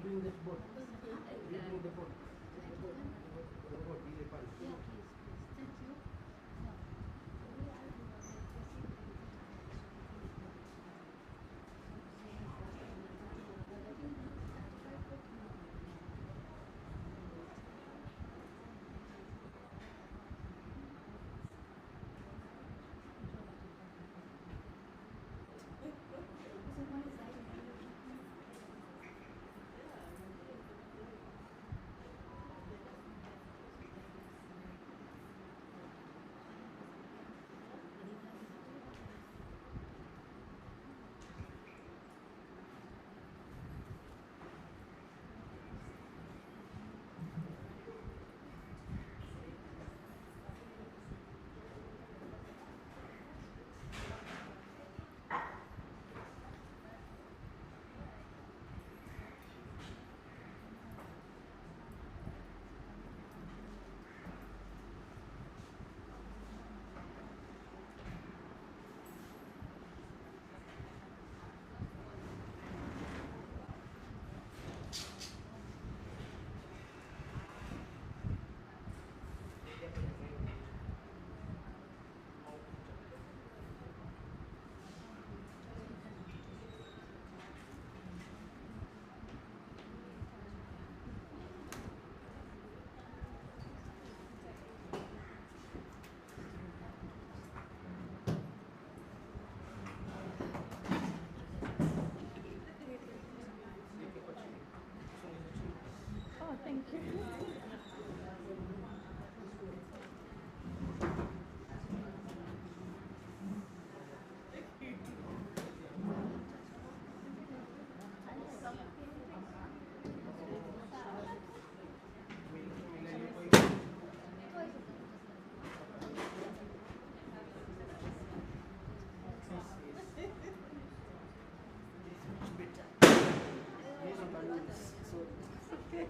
bring that board. You bring the board. The board, the file. Yeah, please, please. Thank you. Oh, thank you. Okay.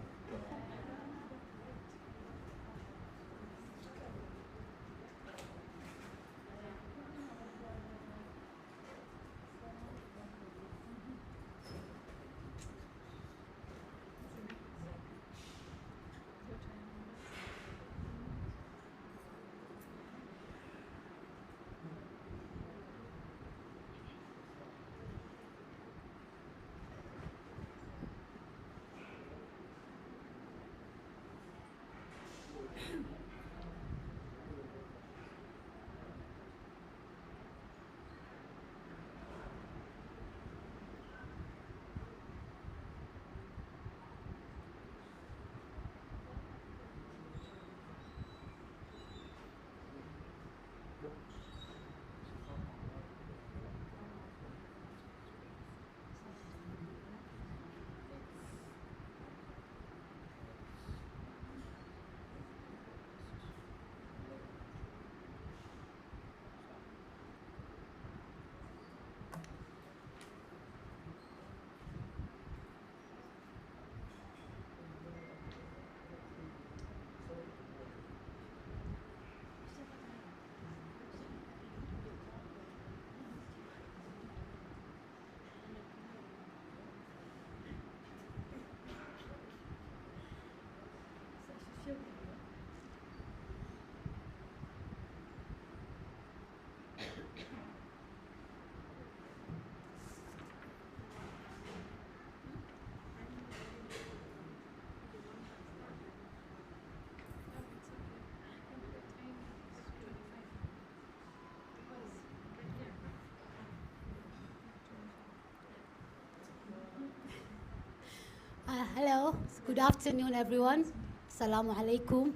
Hello, good afternoon, everyone. Assalamu alaikum.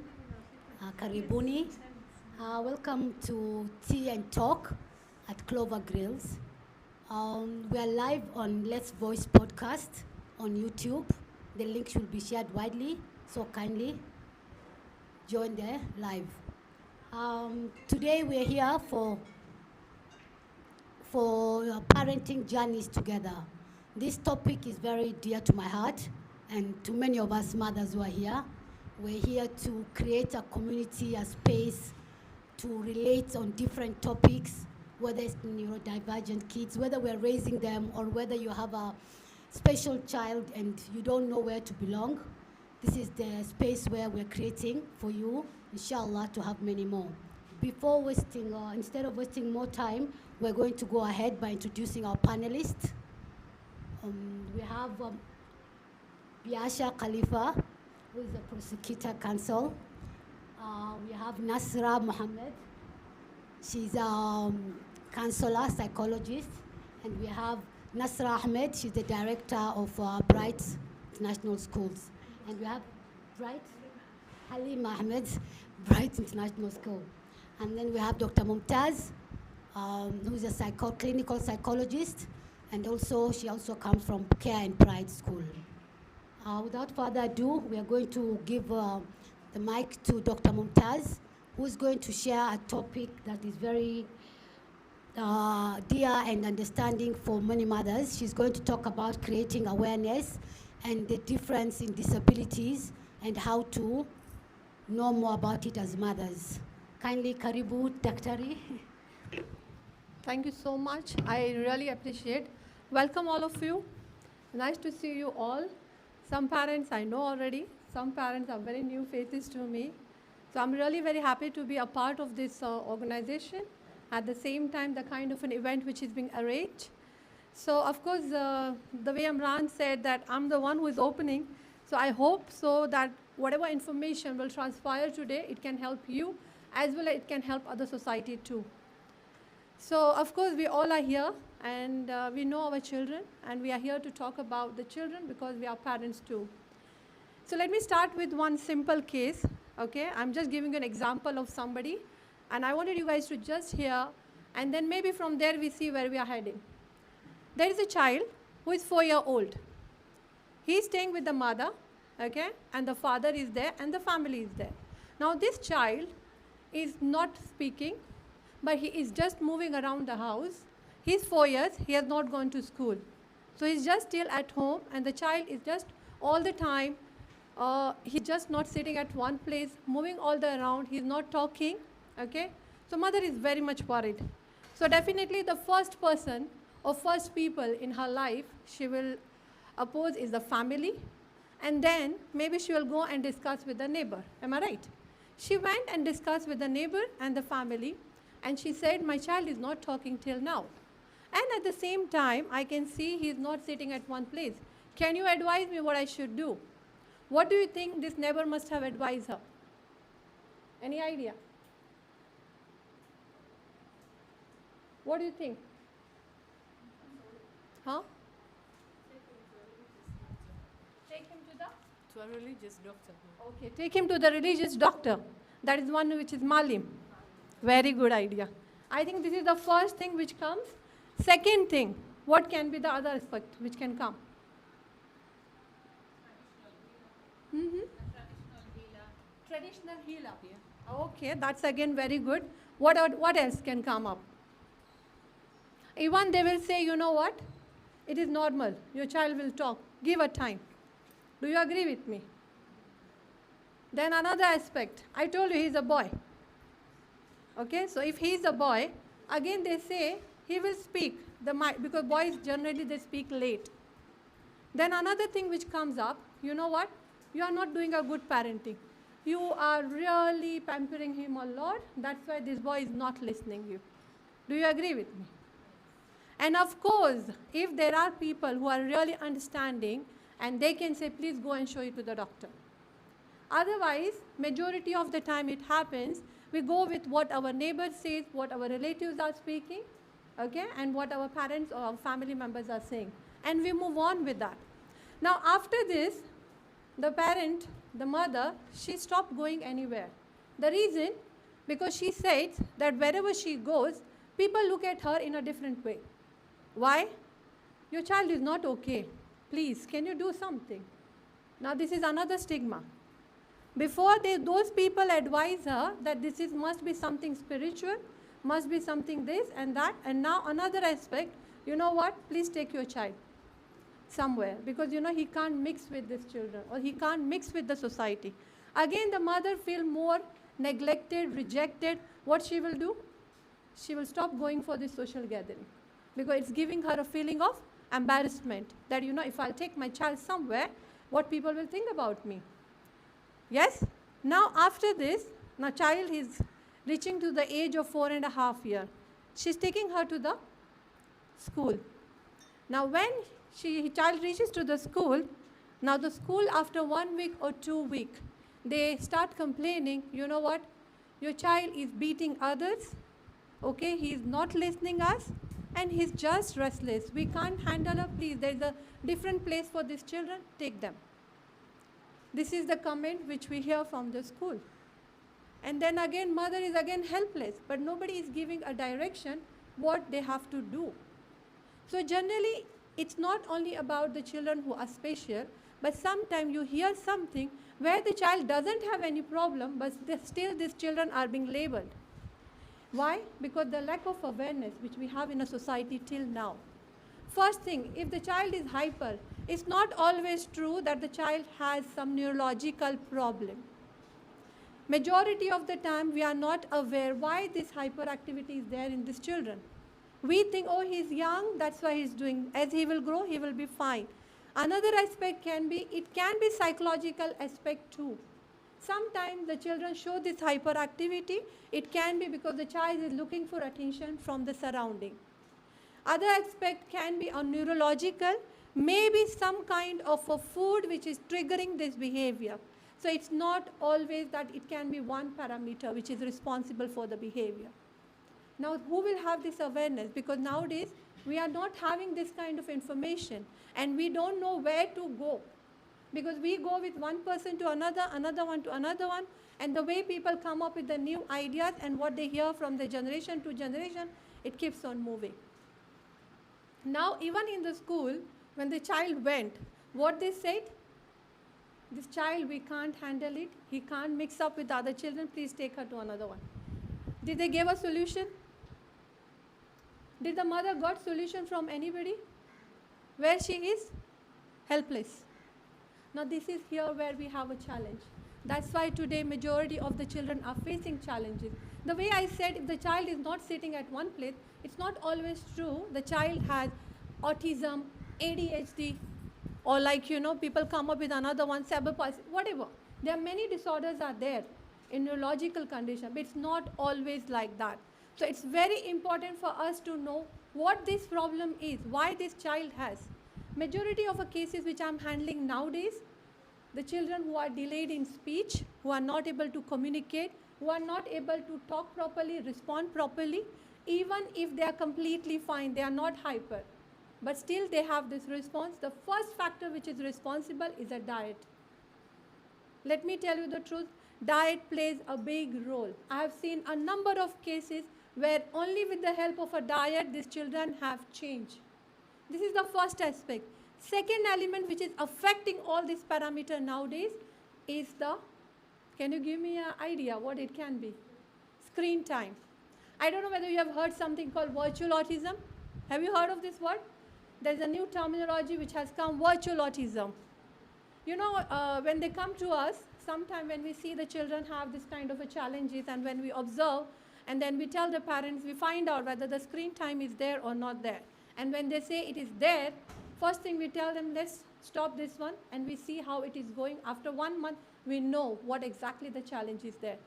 Karibuni. Welcome to Tea and Talk at Clover Grills. We are live on Let's Voice podcast on YouTube. The link should be shared widely, so kindly join the live. Today we are here for parenting journeys together. This topic is very dear to my heart and to many of us mothers who are here. We're here to create a community, a space to relate on different topics, whether it's neurodivergent kids, whether we're raising them or whether you have special child and you don't know where to belong, this is the space where we're creating for you, inshallah, to have many more. Instead of wasting more time, we're going to go ahead by introducing our panelists. We have Biasha Khalifa, who is the prosecutor counsel. We have Nasra Mohammed. She's a counselor, psychologist. And we have Nasra Ahmed. She's the director of Bright International Schools. And we have Bright Halim Ahmed, Bright International School. And then we have Dr. Mumtaz, who's a clinical psychologist. And also, she also comes from Care and Pride School. Without further ado, we are going to give the mic to Dr. Mumtaz, who is going to share a topic that is very dear and understanding for many mothers. She's going to talk about creating awareness and the difference in disabilities and how to know more about it as mothers. Kindly, Karibu, Daktari. Thank you so much. I really appreciate. Welcome all of you. Nice to see you all. Some parents I know already. Some parents are very new faces to me. So I'm really very happy to be a part of this organization. At the same time, the kind of an event which is being arranged. So of course, the way Imran said that I'm the one who is opening. So I hope so that whatever information will transpire today, it can help you as well as it can help other society too. So of course, we all are here and we know our children and we are here to talk about the children because we are parents too. So let me start with one simple case, okay? I'm just giving you an example of somebody and I wanted you guys to just hear and then maybe from there we see where we are heading. There is a child who is 4-year-old. He's staying with the mother, okay? And the father is there and the family is there. Now this child is not speaking, but he is just moving around the house. He's 4 years, he has not gone to school. So he's just still at home and the child is just all the time, he's just not sitting at one place, moving all the around, he's not talking, okay? So mother is very much worried. So definitely the first person or first people in her life she will oppose is the family and then maybe she will go and discuss with the neighbor, am I right? She went and discussed with the neighbor and the family and she said, my child is not talking till now. And at the same time, I can see he is not sitting at one place. Can you advise me what I should do? What do you think this neighbor must have advised her? Any idea? What do you think? Huh? Take him to To a religious doctor. Okay, take him to the religious doctor. That is one which is Malim. Very good idea. I think this is the first thing which comes. Second thing, what can be the other aspect which can come? Traditional healer. Yeah. Okay, that's again very good. What else can come up? Even they will say, you know what? It is normal. Your child will talk. Give her time. Do you agree with me? Then another aspect. I told you he's a boy. Okay, so if he's a boy, again they say he will speak. Because boys generally they speak late. Then another thing which comes up, you know what? You are not doing a good parenting. You are really pampering him a lot. That's why this boy is not listening to you. Do you agree with me? And of course, if there are people who are really understanding and they can say, please go and show it to the doctor. Otherwise, majority of the time it happens, we go with what our neighbor says, what our relatives are speaking, okay, and what our parents or our family members are saying. And we move on with that. Now, after this, the parent, the mother, she stopped going anywhere. The reason, because she says that wherever she goes, people look at her in a different way. Why? Your child is not okay. Please, can you do something? Now, this is another stigma. Before those people advise her that this must be something spiritual, must be something this and that, and now another aspect, you know what, please take your child somewhere because he can't mix with these children or he can't mix with the society. Again, the mother feel more neglected, rejected. What she will do? She will stop going for this social gathering because it's giving her a feeling of embarrassment that, if I'll take my child somewhere, what people will think about me. Yes? Now after this, now child is reaching to the age of 4.5 years. She's taking her to the school. Now when child reaches to the school, now the school after 1 week or 2 weeks, they start complaining, you know what, your child is beating others, okay, he is not listening us, and he's just restless. We can't handle her, please. There is a different place for these children, take them. This is the comment which we hear from the school. And then again, mother is again helpless, but nobody is giving a direction what they have to do. So generally, it's not only about the children who are special, but sometimes you hear something where the child doesn't have any problem, but still these children are being labeled. Why? Because the lack of awareness which we have in a society till now. First thing, if the child is hyper, it's not always true that the child has some neurological problem. Majority of the time, we are not aware why this hyperactivity is there in these children. We think, oh, he's young, that's why he's doing. As he will grow, he will be fine. Another aspect can be, it can be psychological aspect too. Sometimes the children show this hyperactivity. It can be because the child is looking for attention from the surrounding. Other aspect can be a neurological, maybe some kind of a food which is triggering this behavior. So it's not always that it can be one parameter which is responsible for the behavior. Now, who will have this awareness? Because nowadays, we are not having this kind of information and we don't know where to go. Because we go with one person to another, another one to another one, and the way people come up with the new ideas and what they hear from the generation to generation, it keeps on moving. Now, even in the school, when the child went, what they said? This child, we can't handle it. He can't mix up with other children. Please take her to another one. Did they give a solution? Did the mother got solution from anybody? Where she is? Helpless. Now this is here where we have a challenge. That's why today majority of the children are facing challenges. The way I said, if the child is not sitting at one place, it's not always true. The child has autism, ADHD, or people come up with another one, cerebral palsy, whatever. There are many disorders are there in neurological condition, but it's not always like that. So it's very important for us to know what this problem is, why this child has. Majority of the cases which I'm handling nowadays, the children who are delayed in speech, who are not able to communicate, who are not able to talk properly, respond properly, even if they are completely fine, they are not hyper, but still they have this response. The first factor which is responsible is a diet. Let me tell you the truth, diet plays a big role. I have seen a number of cases where only with the help of a diet, these children have changed. This is the first aspect. Second element which is affecting all these parameters nowadays is can you give me an idea what it can be? Screen time. I don't know whether you have heard something called virtual autism. Have you heard of this word? There's a new terminology which has come, virtual autism. When they come to us, sometime when we see the children have this kind of a challenges and when we observe and then we tell the parents, we find out whether the screen time is there or not there. And when they say it is there, first thing we tell them, let's stop this one and we see how it is going. After 1 month, we know what exactly the challenge is there.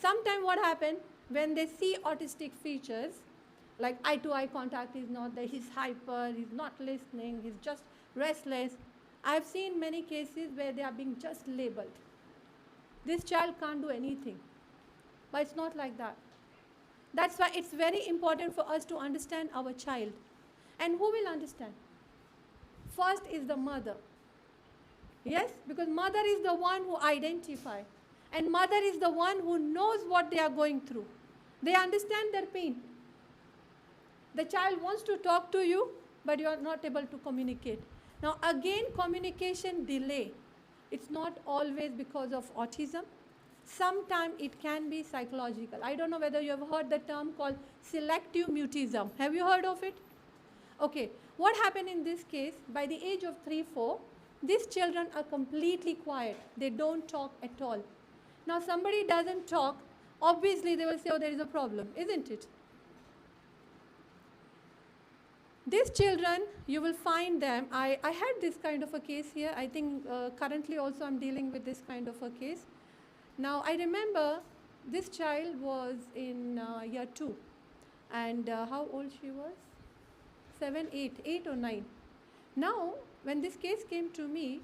Sometimes what happens, when they see autistic features, like eye-to-eye contact is not there, he's hyper, he's not listening, he's just restless. I've seen many cases where they are being just labeled. This child can't do anything. But it's not like that. That's why it's very important for us to understand our child. And who will understand? First is the mother. Yes, because mother is the one who identifies. And mother is the one who knows what they are going through. They understand their pain. The child wants to talk to you, but you are not able to communicate. Now again, communication delay. It's not always because of autism. Sometimes it can be psychological. I don't know whether you have heard the term called selective mutism. Have you heard of it? Okay, what happened in this case, by the age of 3-4, these children are completely quiet. They don't talk at all. Now somebody doesn't talk, obviously they will say, oh, there is a problem, isn't it? These children, you will find them. I had this kind of a case here. I think currently also I'm dealing with this kind of a case. Now, I remember this child was in year 2. And how old she was? 7, 8 or 9. Now, when this case came to me,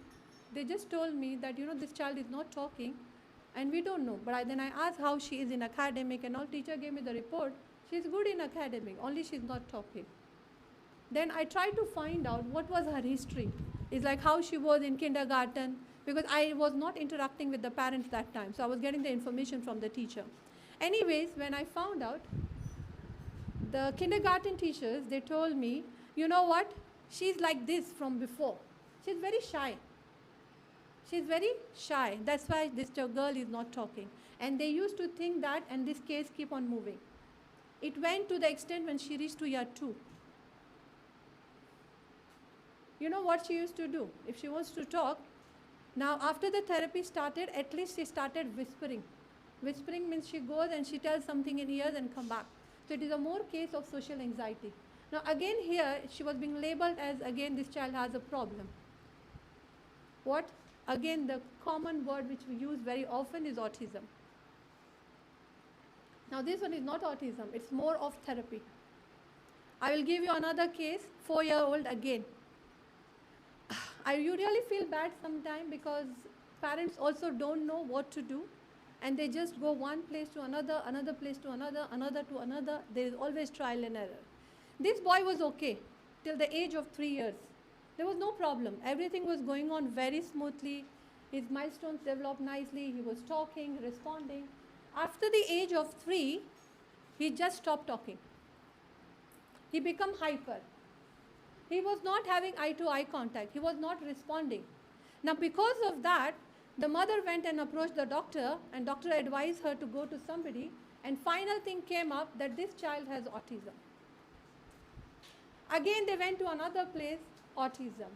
they just told me that, this child is not talking and we don't know. But then I asked how she is in academic and all. Teacher gave me the report. She's good in academic, only she's not talking. Then I tried to find out what was her history. It's like how she was in kindergarten, because I was not interacting with the parents that time. So I was getting the information from the teacher. Anyways, when I found out, the kindergarten teachers, they told me, you know what? She's like this from before. She's very shy. She's very shy. That's why this girl is not talking. And they used to think that, and this case keep on moving. It went to the extent when she reached to year 2. You know what she used to do? If she wants to talk, now after the therapy started, at least she started whispering. Whispering means she goes and she tells something in ears and come back. So it is a more case of social anxiety. Now again here, she was being labeled as, again, this child has a problem. What? Again, the common word which we use very often is autism. Now this one is not autism, it's more of therapy. I will give you another case, 4-year-old again. You really feel bad sometimes because parents also don't know what to do, and they just go one place to another, another place to another, another to another. There is always trial and error. This boy was okay till the age of 3 years. There was no problem. Everything was going on very smoothly. His milestones developed nicely. He was talking, responding. After the age of 3, he just stopped talking. He became hyper. He was not having eye-to-eye contact. He was not responding. Now, because of that, the mother went and approached the doctor, and doctor advised her to go to somebody, and final thing came up that this child has autism. Again, they went to another place, autism.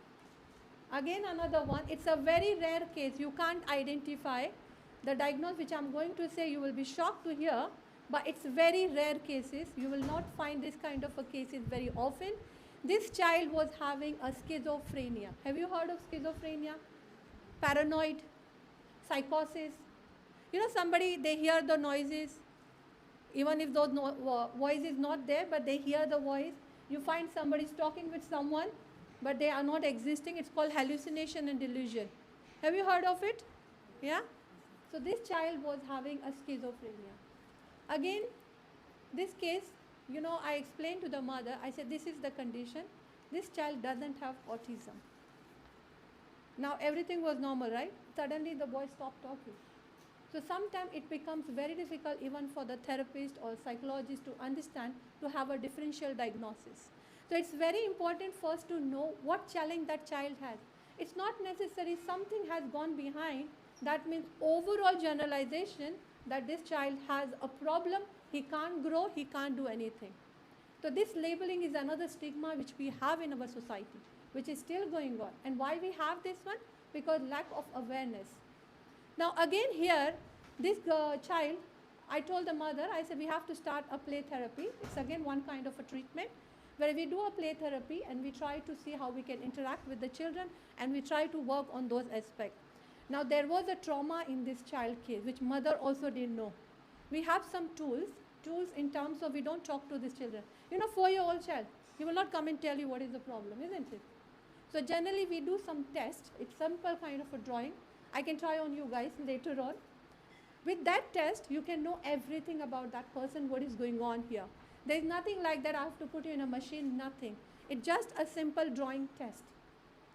Again, another one. It's a very rare case. You can't identify. The diagnosis which I'm going to say, you will be shocked to hear, but it's very rare cases. You will not find this kind of a cases very often. This child was having a schizophrenia. Have you heard of schizophrenia? Paranoid, psychosis. Somebody, they hear the noises, even if those voice is not there, but they hear the voice. You find somebody is talking with someone, but they are not existing. It's called hallucination and delusion. Have you heard of it? Yeah? So this child was having a schizophrenia. Again, this case, I explained to the mother, I said, this is the condition. This child doesn't have autism. Now everything was normal, right? Suddenly the boy stopped talking. So sometimes it becomes very difficult even for the therapist or psychologist to understand, to have a differential diagnosis. So it's very important first to know what challenge that child has. It's not necessary something has gone behind. That means overall generalization that this child has a problem, he can't grow, he can't do anything. So this labeling is another stigma which we have in our society, which is still going on. And why we have this one? Because lack of awareness. Now again here, this child, I told the mother, I said we have to start a play therapy. It's again one kind of a treatment where we do a play therapy and we try to see how we can interact with the children and we try to work on those aspects. Now there was a trauma in this child case which mother also didn't know. We have some tools in terms of we don't talk to these children. 4-year-old child, he will not come and tell you what is the problem, isn't it? So generally we do some tests. It's simple kind of a drawing. I can try on you guys later on. With that test, you can know everything about that person, what is going on here. There is nothing like that I have to put you in a machine, nothing. It's just a simple drawing test.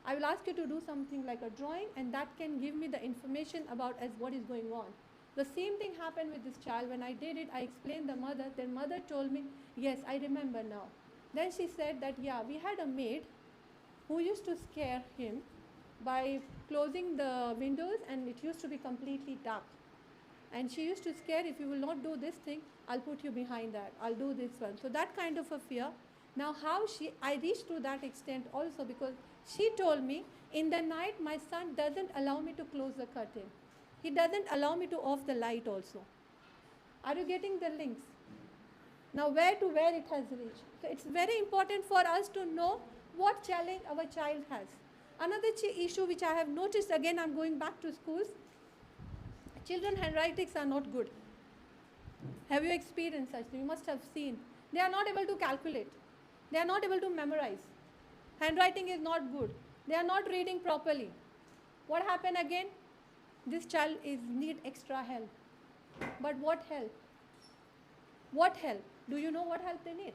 I will ask you to do something like a drawing and that can give me the information about as what is going on. The same thing happened with this child. When I did it, I explained the mother. Then mother told me, yes, I remember now. Then she said that, yeah, we had a maid who used to scare him by closing the windows and it used to be completely dark. And she used to scare, if you will not do this thing, I'll put you behind that. I'll do this one. So that kind of a fear. Now I reached to that extent also because she told me, in the night, my son doesn't allow me to close the curtain. He doesn't allow me to off the light also. Are you getting the links? Now where to where it has reached. So it's very important for us to know what challenge our child has. Another issue which I have noticed, again I'm going back to schools, children handwritings are not good. Have you experienced such? You must have seen. They are not able to calculate. They are not able to memorize. Handwriting is not good. They are not reading properly. What happened again? This child need extra help. But what help? What help? Do you know what help they need?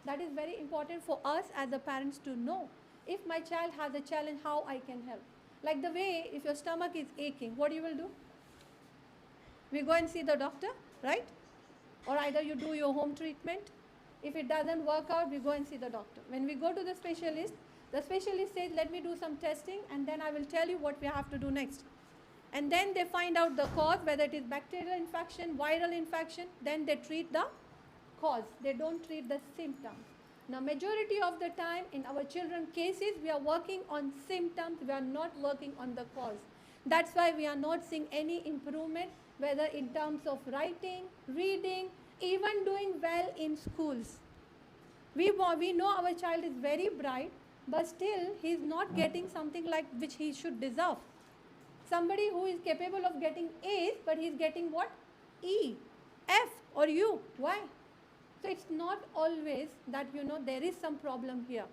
That is very important for us as the parents to know. If my child has a challenge, how I can help. Like the way, if your stomach is aching, what you will do? We go and see the doctor, right? Or either you do your home treatment. If it doesn't work out, we go and see the doctor. When we go to the specialist says, let me do some testing and then I will tell you what we have to do next. And then they find out the cause, whether it is bacterial infection, viral infection, then they treat the cause. They don't treat the symptoms. Now, majority of the time in our children cases, we are working on symptoms, we are not working on the cause. That's why we are not seeing any improvement, whether in terms of writing, reading, even doing well in schools. We know our child is very bright, but still he is not getting something like which he should deserve. Somebody who is capable of getting A's, but he is getting what? E, F or U. Why? So it's not always that, there is some problem here.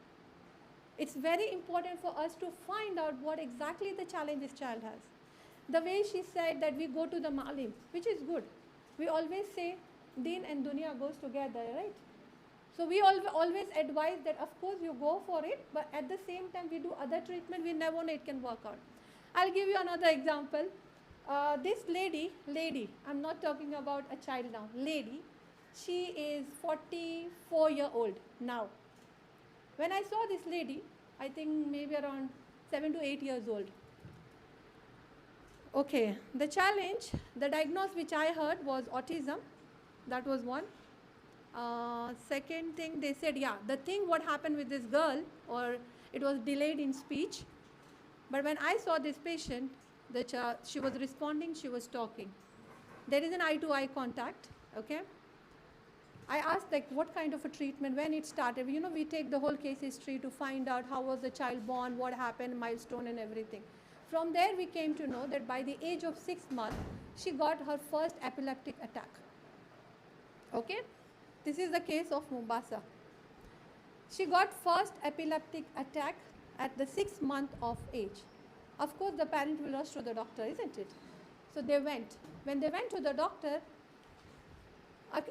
It's very important for us to find out what exactly the challenge this child has. The way she said that we go to the Malim, which is good. We always say Deen and Dunya goes together, right? So we always advise that of course you go for it, but at the same time we do other treatment, we never know it can work out. I'll give you another example. This lady, I'm not talking about a child now, lady, she is 44-year-old now. When I saw this lady, I think maybe around 7 to 8 years old. Okay, the challenge, the diagnosis which I heard was autism. That was one. Second thing, they said, the thing what happened with this girl, or it was delayed in speech. But when I saw this patient, she was responding, she was talking. There is an eye-to-eye contact, okay? I asked what kind of a treatment, when it started. We take the whole case history to find out how was the child born, what happened, milestone and everything. From there we came to know that by the age of 6 months, she got her first epileptic attack. Okay? This is the case of Mombasa. She got first epileptic attack at the 6th month of age. Of course, the parent will rush to the doctor, isn't it? So they went. When they went to the doctor,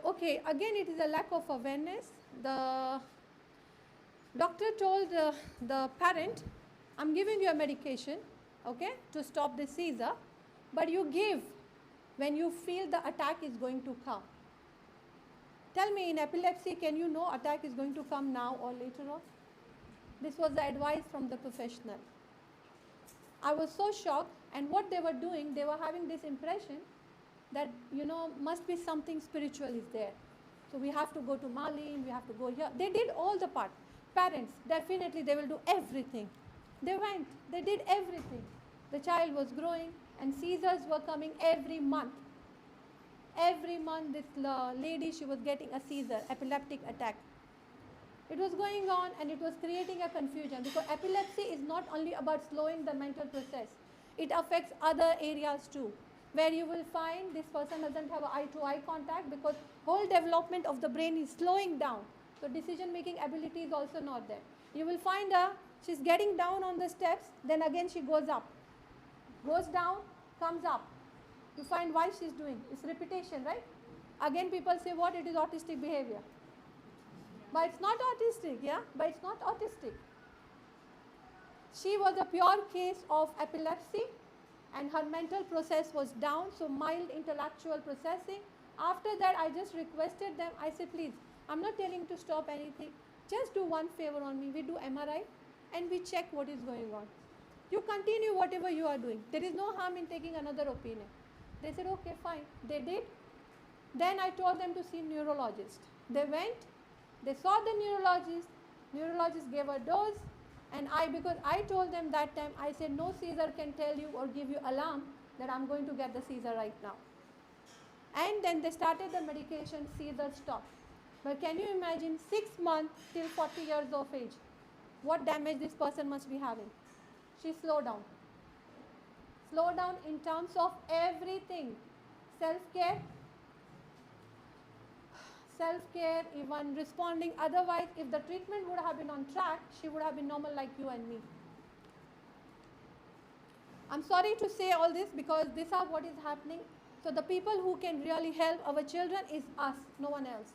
okay, again it is a lack of awareness. The doctor told the parent, I'm giving you a medication, okay, to stop the seizure, but you give when you feel the attack is going to come. Tell me, in epilepsy, can you know attack is going to come now or later on? This was the advice from the professional. I was so shocked, and what they were doing, they were having this impression that, must be something spiritual is there. So we have to go to Mali, we have to go here. They did all the part. Parents, definitely they will do everything. They went, they did everything. The child was growing and seizures were coming every month. Every month this lady, she was getting a seizure, epileptic attack. It was going on and it was creating a confusion because epilepsy is not only about slowing the mental process. It affects other areas too, where you will find this person doesn't have eye-to-eye contact because whole development of the brain is slowing down. So decision-making ability is also not there. You will find her, she's getting down on the steps, then again she goes up. Goes down, comes up. You find why she's doing. It's repetition, right? Again people say what? It is autistic behavior. But it's not autistic, yeah? But it's not autistic. She was a pure case of epilepsy and her mental process was down, so mild intellectual processing. After that, I just requested them, I said, please, I'm not telling you to stop anything. Just do one favor on me. We do MRI and we check what is going on. You continue whatever you are doing. There is no harm in taking another opinion. They said, okay, fine. They did. Then I told them to see neurologist. They went, they saw the neurologist. Neurologist gave a dose. And because I told them that time, I said, no seizure can tell you or give you alarm that I'm going to get the seizure right now. And then they started the medication, seizure stopped. But can you imagine 6 months till 40 years of age? What damage this person must be having? She slowed down. Slow down in terms of everything. Self-care, even responding. Otherwise, if the treatment would have been on track, she would have been normal like you and me. I'm sorry to say all this because this is what is happening. So the people who can really help our children is us, no one else.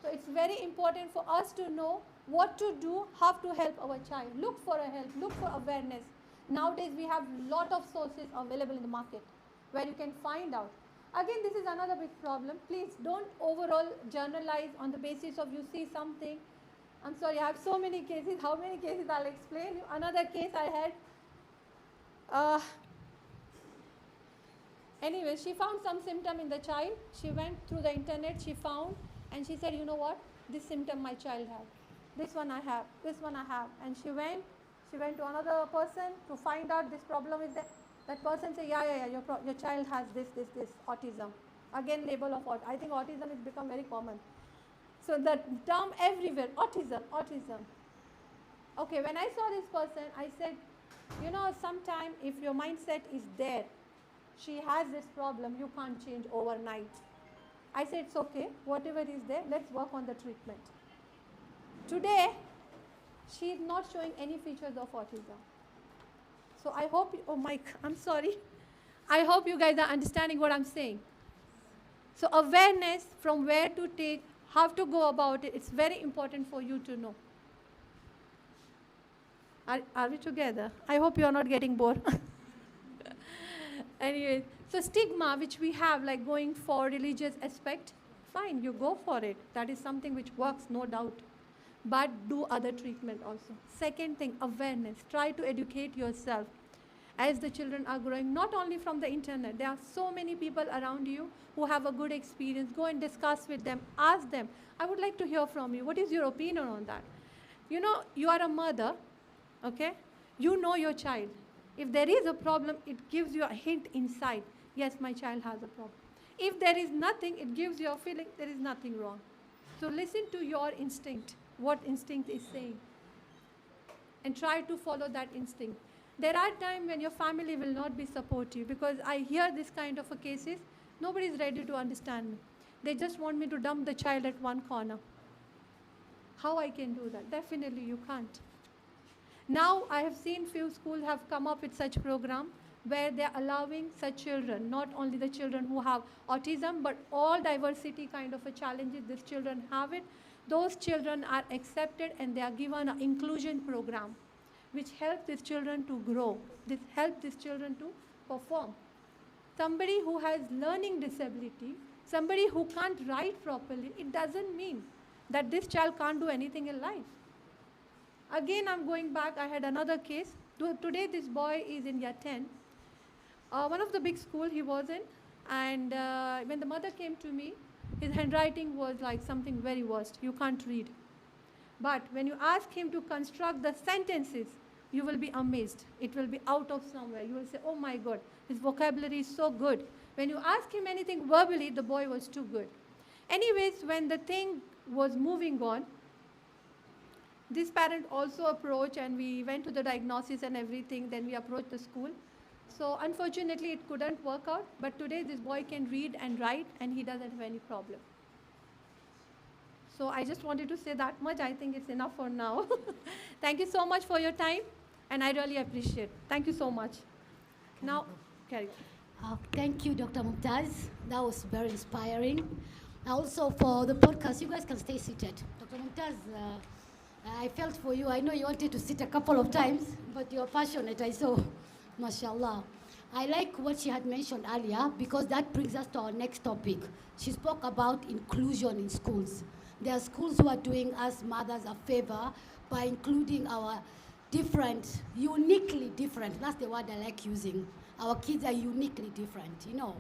So it's very important for us to know what to do, how to help our child. Look for a help, look for awareness. Nowadays we have lot of sources available in the market where you can find out. Again, this is another big problem. Please don't overall generalize on the basis of you see something. I'm sorry, I have so many cases. How many cases I'll explain you. Another case I had. Anyway, she found some symptom in the child. She went through the internet, she found, and she said, you know what, this symptom my child had. This one I have, this one I have. And she went to another person to find out this problem is there. That person said, yeah, your child has this, autism. Again, label of autism. I think autism has become very common. So the term everywhere, autism. Okay, when I saw this person, I said, you know, sometime if your mindset is there, she has this problem, you can't change overnight. I said, it's okay, whatever is there, let's work on the treatment. Today, she is not showing any features of autism. So I hope, oh Mike, I'm sorry. I hope you guys are understanding what I'm saying. So awareness from where to take, how to go about it, it's very important for you to know. Are we together? I hope you are not getting bored. Anyway, so stigma which we have, like going for religious aspect, fine, you go for it. That is something which works, no doubt. But do other treatment also. Second thing, awareness. Try to educate yourself as the children are growing, not only from the internet. There are so many people around you who have a good experience. Go and discuss with them. Ask them. I would like to hear from you. What is your opinion on that? You know, you are a mother, okay? You know your child. If there is a problem, it gives you a hint inside. Yes, my child has a problem. If there is nothing, it gives you a feeling there is nothing wrong. So listen to your instinct, what instinct is saying, and try to follow that instinct. There are times when your family will not be supportive, because I hear this kind of a cases, nobody is ready to understand me. They just want me to dump the child at one corner. How I can do that? Definitely you can't. Now I have seen few schools have come up with such program where they are allowing such children, not only the children who have autism, but all diversity kind of a challenges these children have it. Those children are accepted and they are given an inclusion program which helps these children to grow, this helps these children to perform. Somebody who has learning disability, somebody who can't write properly, it doesn't mean that this child can't do anything in life. Again, I'm going back, I had another case. Today this boy is in year 10. One of the big school he was in, and when the mother came to me, his handwriting was like something very worst. You can't read. But when you ask him to construct the sentences, you will be amazed. It will be out of somewhere. You will say, oh my God, his vocabulary is so good. When you ask him anything verbally, the boy was too good. Anyways, when the thing was moving on, this parent also approached, and we went to the diagnosis and everything. Then we approached the school. So unfortunately, it couldn't work out. But today, this boy can read and write, and he doesn't have any problem. So I just wanted to say that much. I think it's enough for now. Thank you so much for your time, and I really appreciate it. Thank you so much. Now, carry on. Thank you, Dr. Mumtaz. That was very inspiring. Also, for the podcast, you guys can stay seated. Dr. Mumtaz, I felt for you. I know you wanted to sit a couple of times, but you're passionate, I saw. MashaAllah. I like what she had mentioned earlier, because that brings us to our next topic. She spoke about inclusion in schools. There are schools who are doing us mothers a favor by including our different, uniquely different. That's the word I like using. Our kids are uniquely different, you know.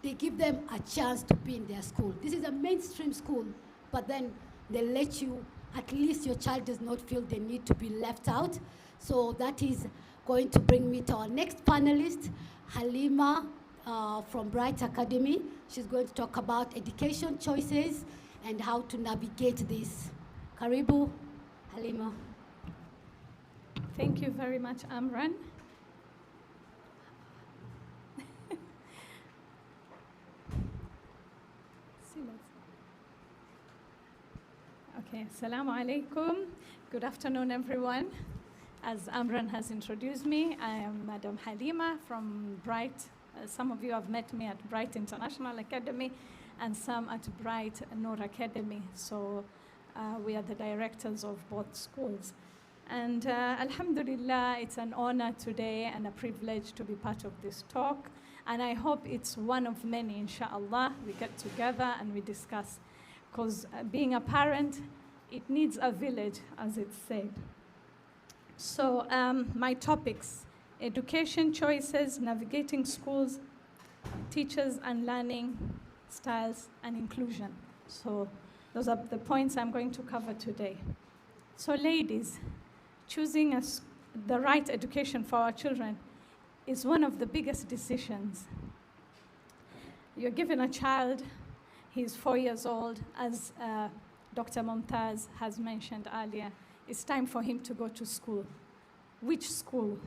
They give them a chance to be in their school. This is a mainstream school, but then they let you, at least your child does not feel the need to be left out. So that is going to bring me to our next panelist, Halima from Bright Academy. She's going to talk about education choices and how to navigate this. Karibu, Halima. Thank you very much, Amran. Okay, assalamu alaikum. Good afternoon, everyone. As Amran has introduced me, I am Madam Halima from Bright. Some of you have met me at Bright International Academy and some at Bright Noor Academy. So we are the directors of both schools. And Alhamdulillah, it's an honor today and a privilege to be part of this talk. And I hope it's one of many, inshallah. We get together and we discuss. Because being a parent, it needs a village, as it's said. So my topics: education choices, navigating schools, teachers and learning styles, and inclusion. So those are the points I'm going to cover today. So ladies, choosing the right education for our children is one of the biggest decisions. You're given a child, he's 4 years old, as Dr. Mumtaz has mentioned earlier. It's time for him to go to school. Which school?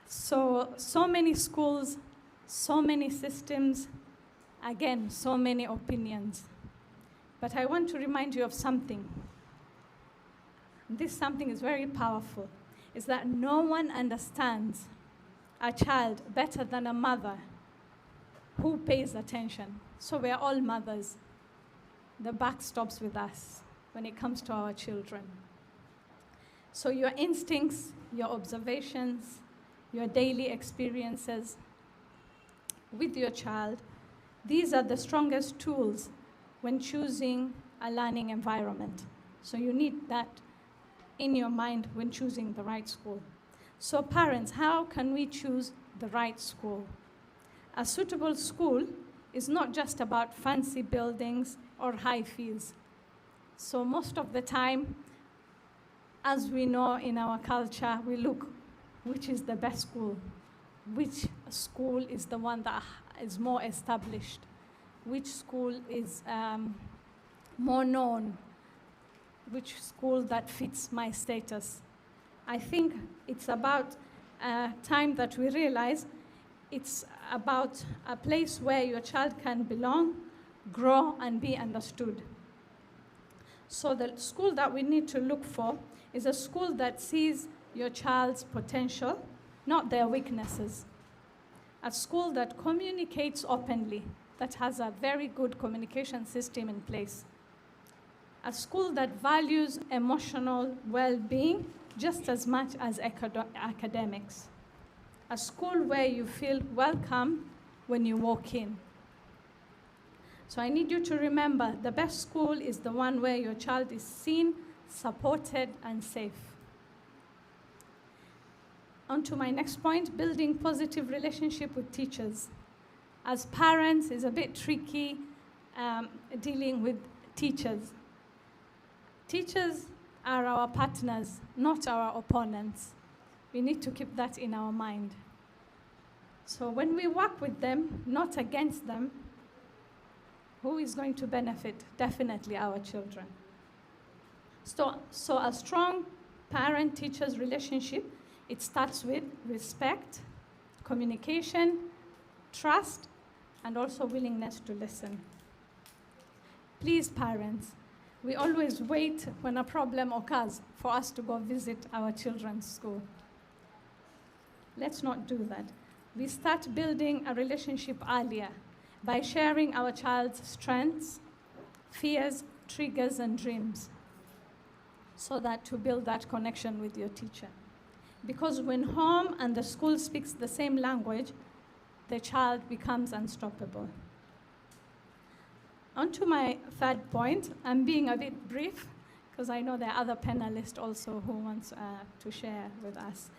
So many schools, so many systems, again, so many opinions. But I want to remind you of something. This something is very powerful, is that no one understands a child better than a mother who pays attention. So we're all mothers. The buck stops with us when it comes to our children. So your instincts, your observations, your daily experiences with your child, these are the strongest tools when choosing a learning environment. So you need that in your mind when choosing the right school. So parents, how can we choose the right school? A suitable school is not just about fancy buildings or high fees. So most of the time, as we know in our culture, we look which is the best school, which school is the one that is more established, which school is more known, which school that fits my status. I think it's about time that we realize it's about a place where your child can belong, grow, and be understood. So the school that we need to look for is a school that sees your child's potential, not their weaknesses. A school that communicates openly, that has a very good communication system in place. A school that values emotional well-being just as much as academics. A school where you feel welcome when you walk in. So I need you to remember, the best school is the one where your child is seen, supported, and safe. On to my next point, building positive relationship with teachers. As parents, it's a bit tricky dealing with teachers. Teachers are our partners, not our opponents. We need to keep that in our mind. So when we work with them, not against them, who is going to benefit? Definitely our children. So a strong parent-teacher's relationship, it starts with respect, communication, trust, and also willingness to listen. Please, parents, we always wait when a problem occurs for us to go visit our children's school. Let's not do that. We start building a relationship earlier by sharing our child's strengths, fears, triggers, and dreams, so that to build that connection with your teacher. Because when home and the school speaks the same language, the child becomes unstoppable. On to my third point. I'm being a bit brief, because I know there are other panelists also who want to share with us.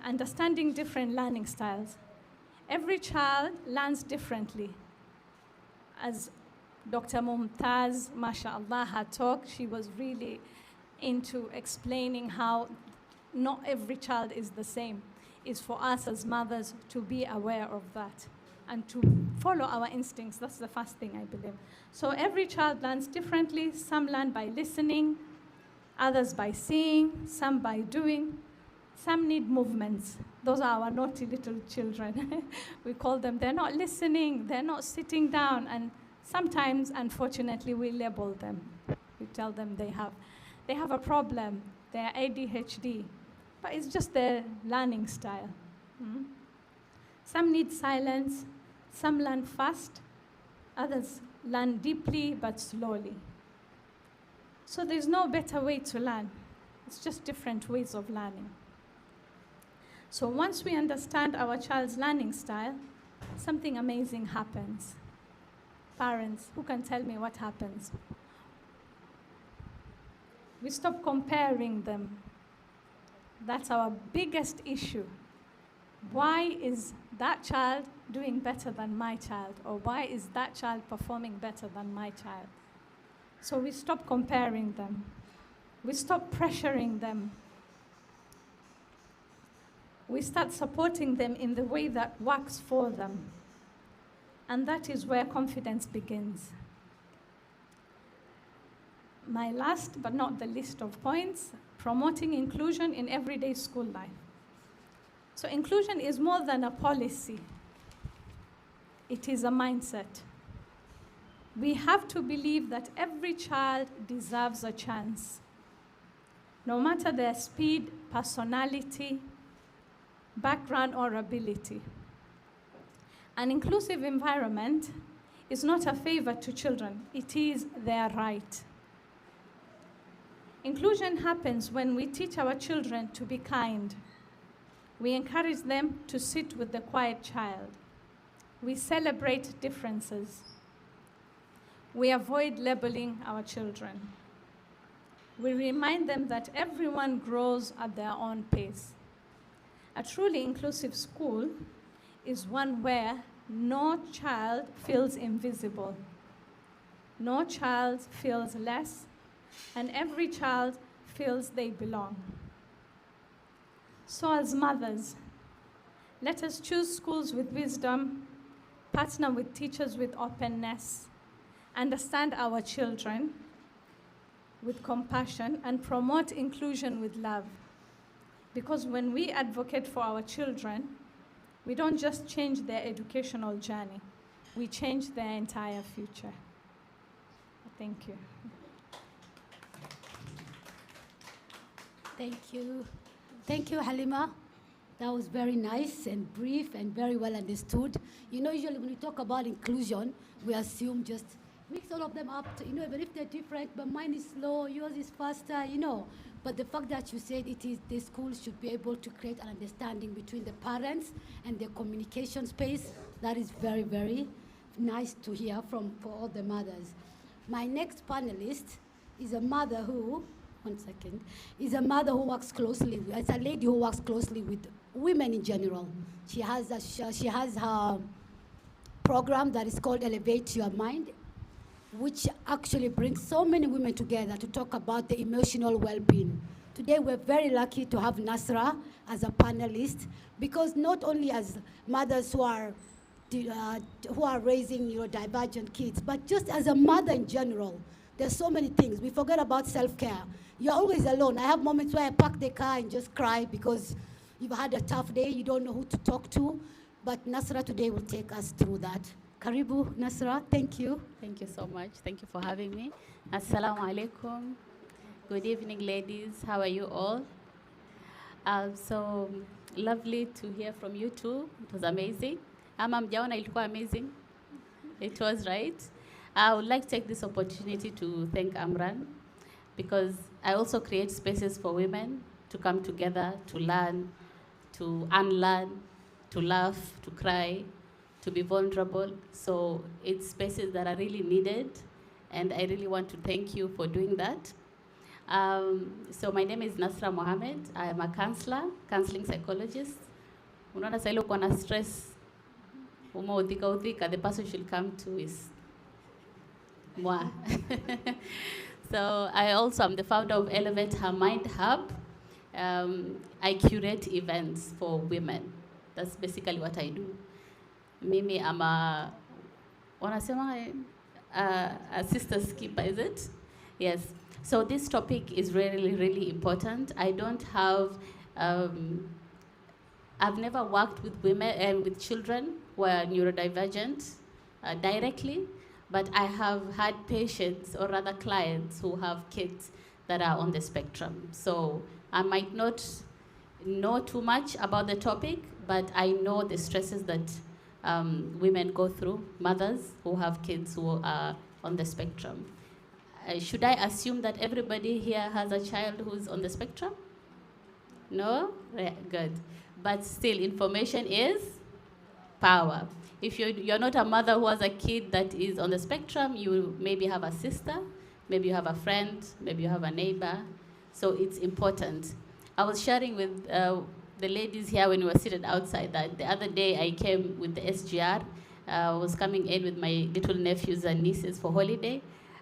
Understanding different learning styles. Every child learns differently. As Dr. Mumtaz, mashallah, had talked, she was really into explaining how not every child is the same. It's for us as mothers to be aware of that. and to follow our instincts. That's the first thing I believe. So every child learns differently. Some learn by listening, others by seeing, some by doing. Some need movements. Those are our naughty little children. We call them. They're not listening, they're not sitting down, and sometimes, unfortunately, we label them. We tell them they have a problem, they're ADHD, but it's just their learning style. Some need silence, some learn fast, others learn deeply but slowly. So there's no better way to learn. It's just different ways of learning. So once we understand our child's learning style, something amazing happens. Parents, who can tell me what happens? We stop comparing them. That's our biggest issue. Why is that child doing better than my child? Or why is that child performing better than my child? So we stop comparing them. We stop pressuring them. We start supporting them in the way that works for them. And that is where confidence begins. My last but not the least of points, promoting inclusion in everyday school life. So inclusion is more than a policy. It is a mindset. We have to believe that every child deserves a chance, no matter their speed, personality, background, or ability. An inclusive environment is not a favor to children, it is their right. Inclusion happens when we teach our children to be kind. We encourage them to sit with the quiet child. We celebrate differences. We avoid labeling our children. We remind them that everyone grows at their own pace. A truly inclusive school is one where no child feels invisible, no child feels less, and every child feels they belong. So as mothers, let us choose schools with wisdom, partner with teachers with openness, understand our children with compassion, and promote inclusion with love. Because when we advocate for our children, we don't just change their educational journey, we change their entire future. Thank you. Thank you. Thank you, Halima. That was very nice and brief and very well understood. You know, usually when we talk about inclusion, we assume just mix all of them up, even if they're different, but mine is slow, yours is faster, But the fact that you said it is the schools should be able to create an understanding between the parents and the communication space, that is very, very nice to hear for all the mothers. My next panelist is a mother who, is a mother who works closely with, as a lady who works closely with women in general. She has her program that is called Elevate Your Mind, which actually brings so many women together to talk about the emotional well-being. Today we're very lucky to have Nasra as a panelist, because not only as mothers who are raising divergent kids, but just as a mother in general, there's so many things. We forget about self-care. You're always alone. I have moments where I park the car and just cry because you've had a tough day, you don't know who to talk to, but Nasra today will take us through that. Karibu, Nasra, thank you. Thank you so much. Thank you for having me. Assalamu alaikum. Good evening, ladies. How are you all? So lovely to hear from you too. It was amazing. Ama mjaona ilikuwa amazing? It was, right? I would like to take this opportunity to thank Amran, because I also create spaces for women to come together, to learn, to unlearn, to laugh, to cry, to be vulnerable. So it's spaces that are really needed, and I really want to thank you for doing that. So my name is Nasra Mohammed. I am a counseling psychologist. Unaona sasa ile uko na stress, umeudhika, the person should come to is moi. So I also am the founder of Elevate Her Mind Hub. I curate events for women. That's basically what I do. Mimi am a wanasema a sister's keeper, is it? Yes. So this topic is really, really important. I don't have, I've never worked with women and with children who are neurodivergent directly, but I have had patients or rather clients who have kids that are on the spectrum. So I might not know too much about the topic, but I know the stresses that women go through, mothers who have kids who are on the spectrum. Should I assume that everybody here has a child who's on the spectrum? No? Good. But still, information is power. If you're not a mother who has a kid that is on the spectrum, you maybe have a sister, maybe you have a friend, maybe you have a neighbor. So it's important. I was sharing with the ladies here when we were seated outside that the other day I came with the SGR. I was coming in with my little nephews and nieces for holiday.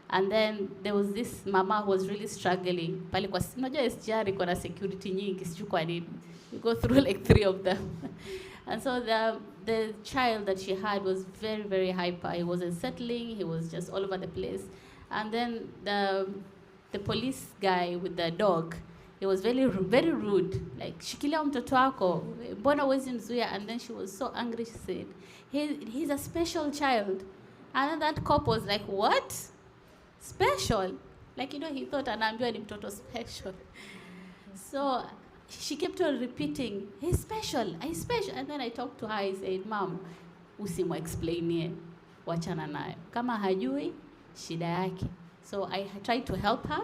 And then there was this mama who was really struggling. Pale kwa unajua SGR iko na security nyingi, sijui kwa nini. You go through like 3 of them. And so the child that she had was very, very hyper. He wasn't settling. He was just all over the place. And then the police guy with the dog, he was very, very rude. Like, shikilia mtoto wako, mbona huwezi mzuia? And then she was so angry. She said, he's a special child. And then that cop was like, what? Special? Like, you know, he thought anaambiwa ni mtoto special. So she kept on repeating, he's special, he's special. And then I talked to her, I said, Mom, usimu-explainie, wachana nayo. Kama hajui, shida yake. So I tried to help her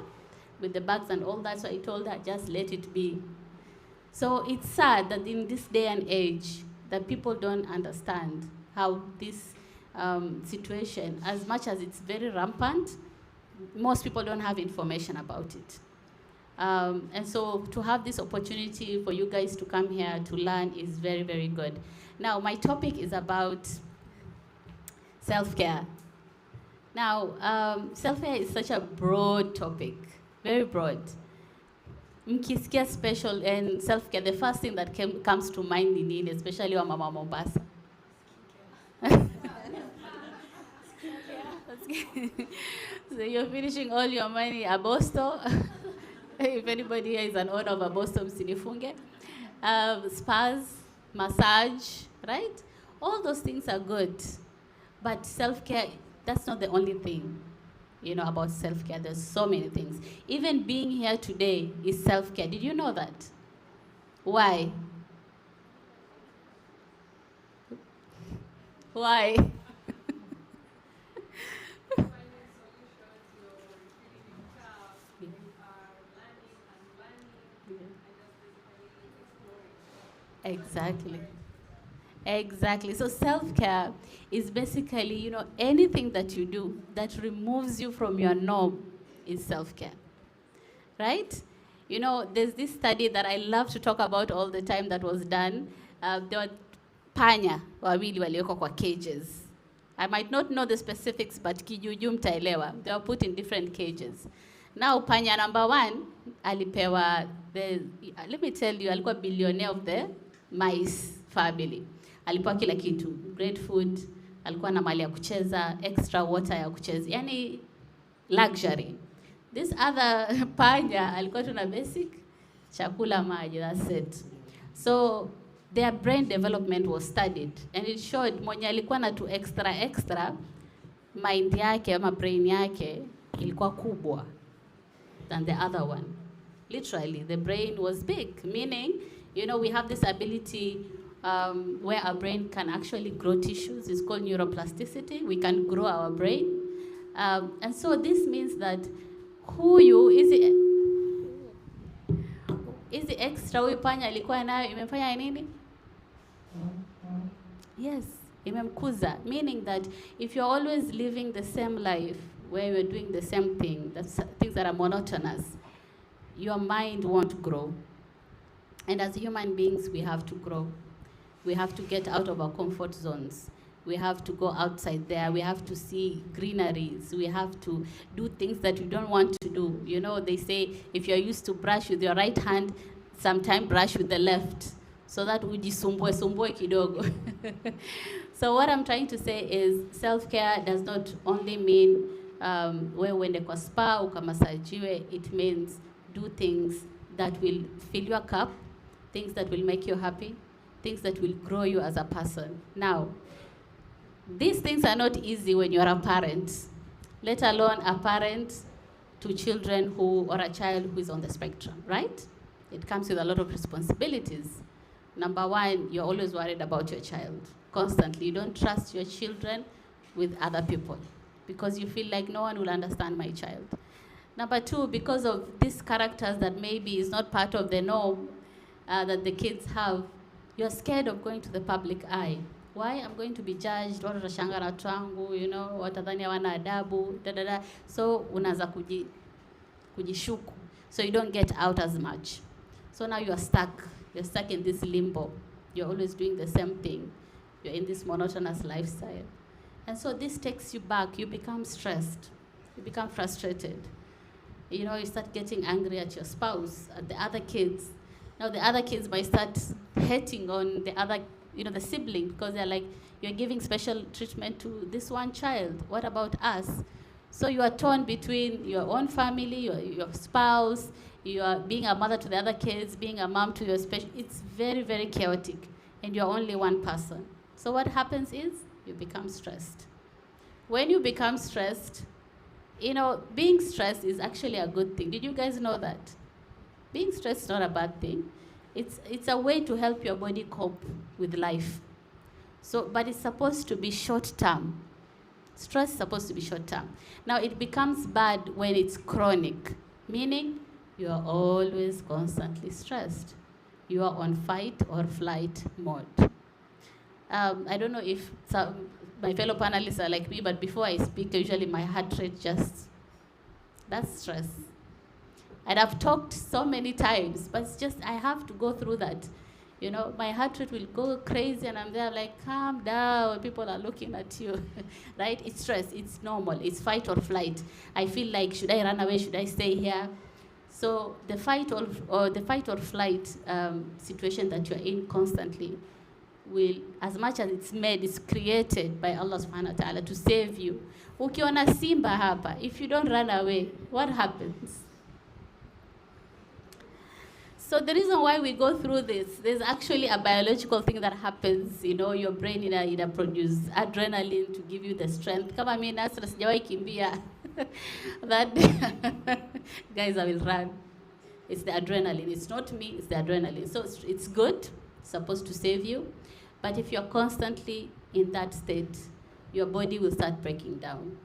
with the bags and all that, so I told her, just let it be. So it's sad that in this day and age, that people don't understand how this situation, as much as it's very rampant, most people don't have information about it. And so to have this opportunity for you guys to come here to learn is very, very good. Now, my topic is about self-care. Now, self-care is such a broad topic, very broad. Mkisikia special and self-care, the first thing that comes to mind ni nini, especially wa mama Mombasa. So you're finishing all your money at Abosto. If anybody here is an owner of Abosto, msinifunge. Spas, massage, right? All those things are good. But self-care, that's not the only thing, you know, about self-care. There's so many things. Even being here today is self-care. Did you know that? Why? Why? Exactly. Exactly. So self-care is basically, you know, anything that you do that removes you from your norm is self-care. Right? You know, there's this study that I love to talk about all the time that was done. There were panya wawili walioko kwa cages. I might not know the specifics, but kijuju mtaelewa. They were put in different cages. Now, panya number 1 alipewa let me tell you, alikuwa billionaire of the mice family. Alipewa kila kitu, great food, alikuwa na mali ya kucheza, extra water ya kucheza, yani luxury. This other panya alikuwa tuna basic chakula, maji, that's it. So their brain development was studied and it showed mwenye alikuwa na tu extra mind yake ama brain yake ilikuwa kubwa than the other one. Literally, the brain was big, meaning, you know, we have this ability where our brain can actually grow tissues. It's called neuroplasticity. We can grow our brain. And so this means that is the extra huyu panya alikuwa nayo imefanya nini? Yes, imemkuza. Meaning that if you're always living the same life, where you're doing the same thing, things that are monotonous, your mind won't grow. And as human beings, we have to grow. We have to get out of our comfort zones. We have to go outside there. We have to see greeneries. We have to do things that you don't want to do. You know, they say if you're used to brush with your right hand, sometimes brush with the left, so that ujisumbue kidogo. So what I'm trying to say is self-care does not only mean wewe uende kwa spa ukamasajiwe. It means do things that will fill your cup, things that will make you happy, things that will grow you as a person. Now, these things are not easy when you're a parent, let alone a parent to children who, or a child who is on the spectrum, right? It comes with a lot of responsibilities. Number one, you're always worried about your child, constantly. You don't trust your children with other people because you feel like no one will understand my child. Number two, because of these characters that maybe is not part of the norm that the kids have, you're scared of going to the public eye. Why? I'm going to be judged, watu watashanga na watu wangu, you know, watadhani hawana adabu, da. So unaanza kujishuku. So you don't get out as much. So now you're stuck. You're stuck in this limbo. You're always doing the same thing. You're in this monotonous lifestyle. And so this takes you back. You become stressed. You become frustrated. You know, you start getting angry at your spouse, at the other kids. Now the other kids might start hating on the other, you know, the sibling, because they're like, you're giving special treatment to this one child. What about us? So you are torn between your own family, your spouse, you are being a mother to the other kids, being a mom to your special. It's very, very chaotic, and you're only one person. So what happens is you become stressed. When you become stressed, you know, being stressed is actually a good thing. Did you guys know that? Being stressed is not a bad thing. It's a way to help your body cope with life. So, but it's supposed to be short term. Stress is supposed to be short term. Now it becomes bad when it's chronic, meaning you are always constantly stressed. You are on fight or flight mode. I don't know if my fellow panelists are like me, but before I speak, usually my heart rate that's stress. And I've talked so many times, but it's just, I have to go through that. You know, my heart rate will go crazy, and I'm there like, calm down, people are looking at you, right? It's stress, it's normal, it's fight or flight. I feel like, should I run away, should I stay here? So the fight or flight situation that you're in constantly will, as much as it's created by Allah subhanahu wa ta'ala to save you. Ukiona simba hapa, if you don't run away, what happens? So the reason why we go through this, there's actually a biological thing that happens. You know, your brain ina produce adrenaline to give you the strength. Kama mimi Nasra sijawahi kimbia. That guys, I will run. It's the adrenaline. It's not me, it's the adrenaline. So it's good, it's supposed to save you. But if you're constantly in that state, your body will start breaking down.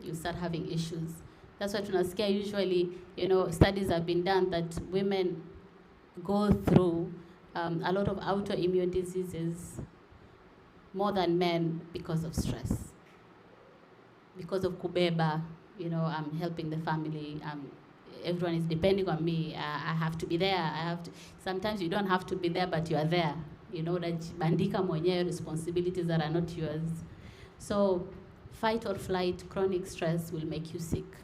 You start having issues. That's why tunasikia usually, you know, studies have been done that women go through a lot of autoimmune diseases more than men because of stress. Because of kubeba, you know, I'm helping the family, everyone is depending on me, I have to be there, sometimes you don't have to be there, but you are there. You know, that bandika mwenyewe, responsibilities that are not yours. So fight or flight, chronic stress will make you sick.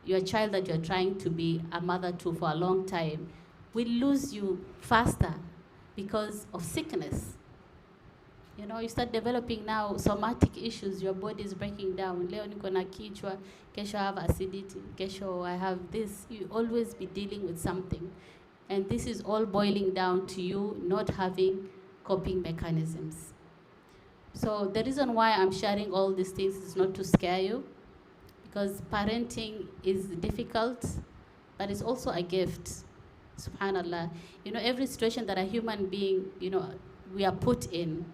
Your child that you're trying to be a mother to for a long time will lose you faster because of sickness. You know, you start developing now somatic issues, your body is breaking down. Leo niko na kichwa, kesho I have acidity, kesho I have this. You always be dealing with something. And this is all boiling down to you not having coping mechanisms. So the reason why I'm sharing all these things is not to scare you, because parenting is difficult, but it's also a gift. Subhanallah. You know, every situation that a human being, you know, we are put in,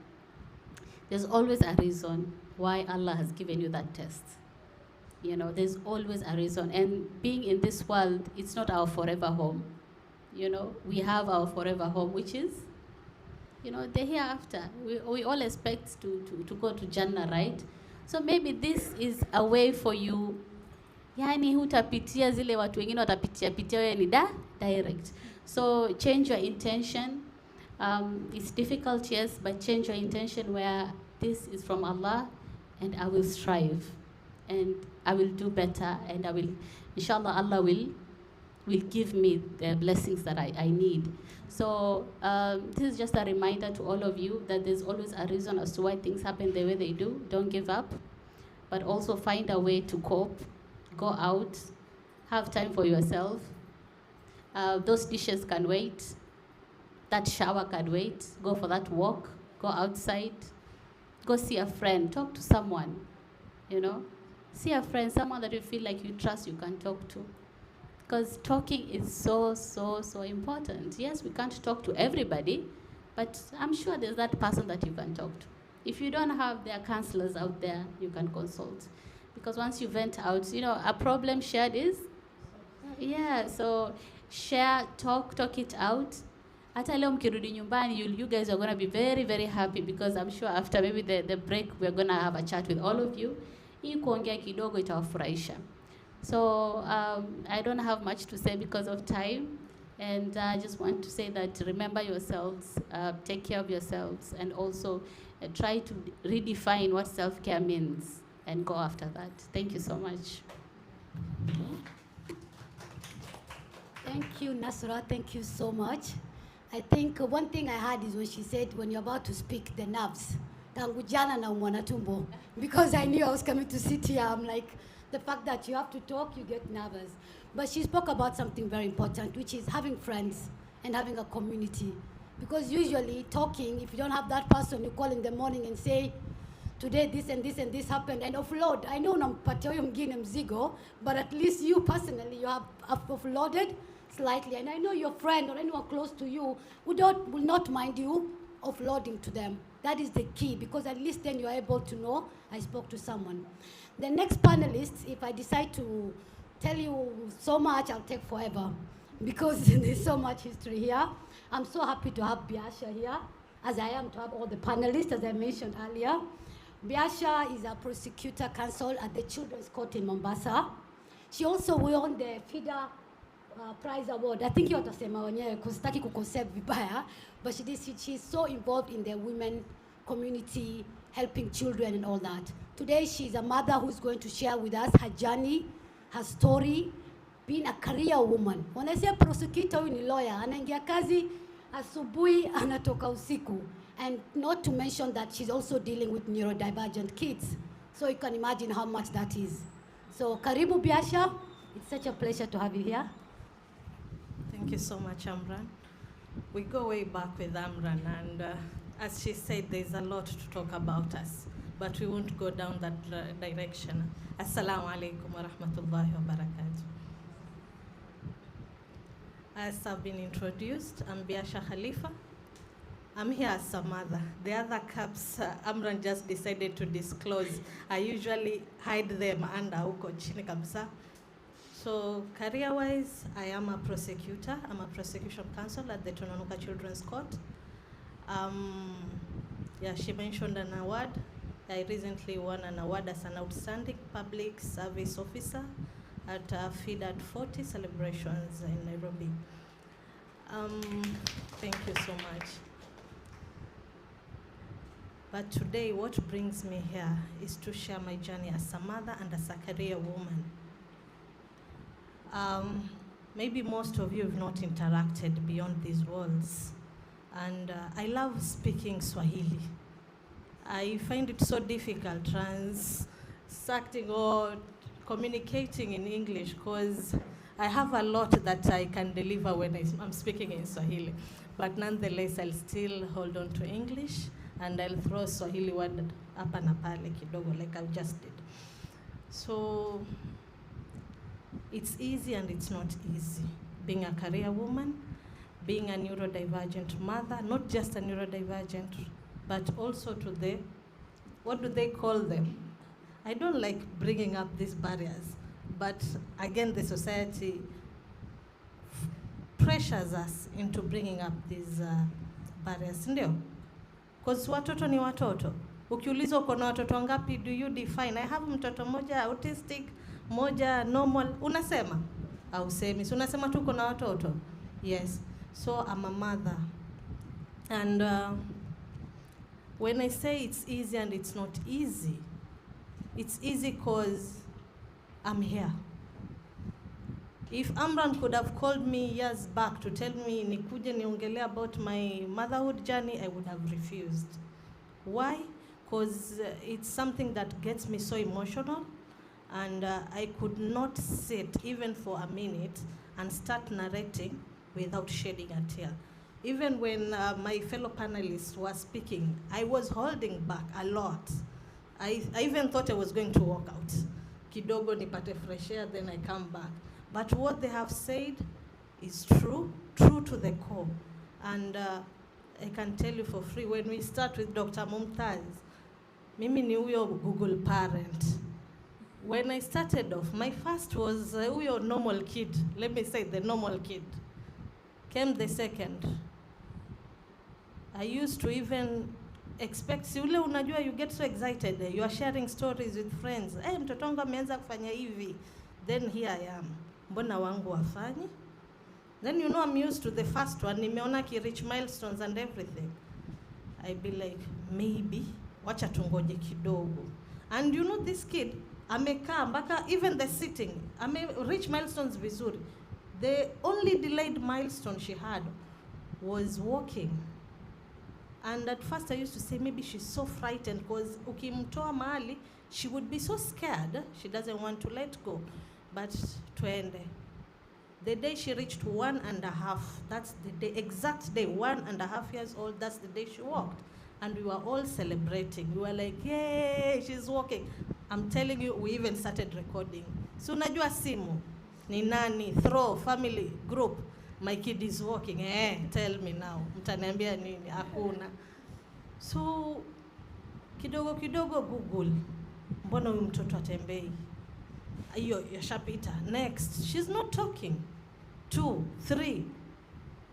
there's always a reason why Allah has given you that test. You know, there's always a reason. And being in this world, it's not our forever home. You know, we have our forever home, which is, you know, the hereafter. We all expect to go to Jannah, right? So maybe this is a way for you. Yani hutapitia zile watu wengine watapitia wewe ni direct. So change your intention. It's difficult, yes, but change your intention where this is from Allah, and I will strive, and I will do better, and I will, inshallah, Allah will will give me the blessings that I need. So this is just a reminder to all of you that there's always a reason as to why things happen the way they do. Don't give up, but also find a way to cope. Go out, have time for yourself. Those dishes can wait. That shower can wait. Go for that walk. Go outside. Go see a friend. Talk to someone, you know. See a friend, someone that you feel like you trust, you can talk to. Because talking is so, so, so important. Yes, we can't talk to everybody, but I'm sure there's that person that you can talk to. If you don't have, there are counselors out there you can consult. Because once you vent out, you know, a problem shared is, yeah, so share, talk it out. Hata leo mkirudi nyumbani, you guys are going to be very, very happy, because I'm sure after maybe the break, we're going to have a chat with all of you. Hii kuongea kidogo itawafurahisha. So I don't have much to say because of time, and I just want to say that remember yourselves, take care of yourselves, and also try to redefine what self-care means and go after that. Thank you so much. Thank you, Nasra. Thank you so much. I think one thing I had is when she said, when you're about to speak, the nerves. Tangu jana naumwa na tumbo. Because I knew I was coming to sit here, I'm like, the fact that you have to talk, you get nervous. But she spoke about something very important, which is having friends and having a community. Because usually talking, if you don't have that person, you call in the morning and say, today this and this and this happened, and offload. I know nampatia huyo mwingine mzigo, but at least you personally, you have offloaded slightly. And I know your friend or anyone close to you will not mind you offloading to them. That is the key, because at least then you're able to know I spoke to someone. The next panelist, if I decide to tell you so much, I'll take forever, because there's so much history here. I'm so happy to have Biasha here, as I am to have all the panelists, as I mentioned earlier. Biasha is a prosecutor counsel at the Children's Court in Mombasa. She also won the FIDA Prize Award. I think you watasema wenyewe kusitaki kuconcept vibaya, but she's so involved in the women community, helping children and all that. Today she's a mother who's going to share with us her journey, her story, being a career woman. When I say prosecutor, huyu ni lawyer, anaingia kazi asubuhi, anatoka usiku. And not to mention that she's also dealing with neurodivergent kids. So you can imagine how much that is. So karibu Biasha, it's such a pleasure to have you here. Thank you so much, Amran. We go way back with Amran, and as she said, there's a lot to talk about us, but we won't go down that direction. Assalamu alaikum wa rahmatullahi wa barakatuh. As I've been introduced, I'm Biasha Khalifa. I'm here as a mother. The other caps Amran just decided to disclose, I usually hide them under huko chini kabisa. So career-wise, I am a prosecutor. I'm a prosecution counsel at the Tononoka Children's Court. Yeah, she mentioned an award. I recently won an award as an outstanding public service officer at FIDA 40 celebrations in Nairobi. Thank you so much. But today, what brings me here is to share my journey as a mother and as a career woman. Maybe most of you have not interacted beyond these walls. And I love speaking Swahili. I find it so difficult transacting or communicating in English, because I have a lot that I can deliver when I'm speaking in Swahili. But nonetheless, I'll still hold on to English, and I'll throw Swahili word hapa na pale kidogo, like I just did. So it's easy and it's not easy being a career woman, being a neurodivergent mother, not just a neurodivergent, but also to the, what do they call them? I don't like bringing up these barriers, but again, the society pressures us into bringing up these barriers, ndio? Because watoto ni watoto. Ukiulizwa uko na watoto wangapi, do you define? I have mtoto moja autistic, moja normal. Unasema? Hausemi. So unasema tu uko na watoto? Yes. So I'm a mother. And when I say it's easy and it's not easy, it's easy because I'm here. If Amran could have called me years back to tell me nikuje niongele about my motherhood journey, I would have refused. Why? Because it's something that gets me so emotional, and I could not sit even for a minute and start narrating without shedding a tear. Even when my fellow panelists were speaking, I was holding back a lot. I even thought I was going to walk out. Kidogo nipate fresh air, then I come back. But what they have said is true to the core. And I can tell you for free, when we start with Dr. Mumtaz, mimi ni huyo Google parent. When I started off, my first was huyo normal kid. Let me say the normal kid. Came the second. I used to even expect, si ule unajua, you get so excited, you are sharing stories with friends. Mtoto wangu ameanza kufanya hivi. Then here I am. Mbona wangu wafanyi? Then you know I'm used to the first one. Nimeona ki reach milestones and everything. I be like, maybe wacha tungoje kidogo. And you know this kid amekaa mpaka even the sitting reach milestones vizuri. The only delayed milestone she had was walking. And at first I used to say maybe she's so frightened because ukimtoa mahali she would be so scared, she doesn't want to let go. But twende. The day she reached 1.5, that's the day, exact day, 1.5 years old, that's the day she walked. And we were all celebrating. We were like, yay, she's walking. I'm telling you, we even started recording. So unajua simu, ni nani, throw, family, group, my kid is walking, tell me now, mtaniambia nini, hakuna. So, kidogo Google, mbona huyu mtoto atembei? Hiyo yashapita. Next, she's not talking. 2, 3,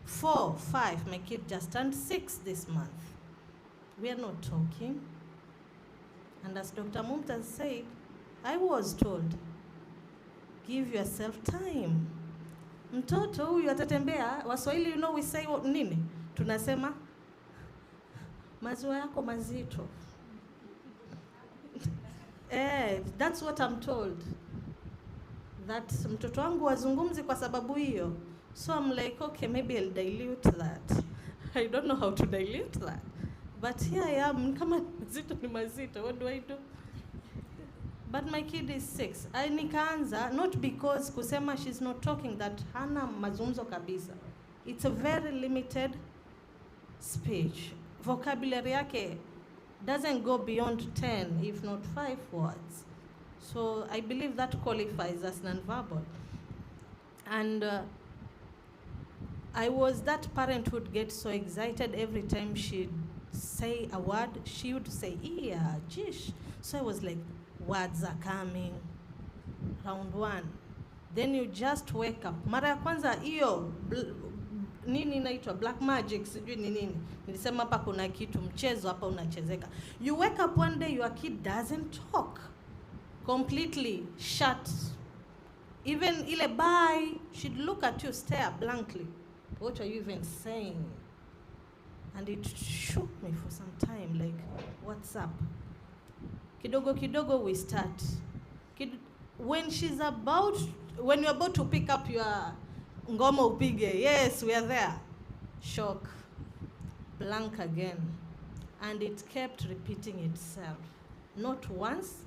4, 5. My kid just turned 6 this month. We are not talking. And as Dr. Mumtaz said, I was told, give yourself time. Mtoto huyu atatembea. Waswahili, you know, we say nini? Tunasema, maziwa yako mazito. That's what I'm told. That mtoto wangu wazungumzi kwa sababu hiyo. So I'm like, okay, maybe I'll dilute that. I don't know how to dilute that. But here I am, kama mazito ni mazito, what do I do? But my kid is 6. I nikaanza, not because kusema she's not talking, that hana mazungumzo kabisa. It's a very limited speech. Vocabulary yake doesn't go beyond 10, if not 5 words. So I believe that qualifies as nonverbal. And I was that parent who would get so excited every time she'd say a word. She would say, yeah, jish. So I was like, words are coming. Round 1. Then you just wake up. Mara ya kwanza iyo, nini inaitwa black magic, sijui ni nini. Nilisema hapa kuna kitu, mchezo hapa unachezeka. You wake up one day, your kid doesn't talk. Completely shut. Even ile bye, she'd look at you, stare blankly. What are you even saying? And it shook me for some time, like, what's up? Kidogo we start. When you're about to pick up your ngoma upige, yes, we are there. Shock. Blank again. And it kept repeating itself. Not once,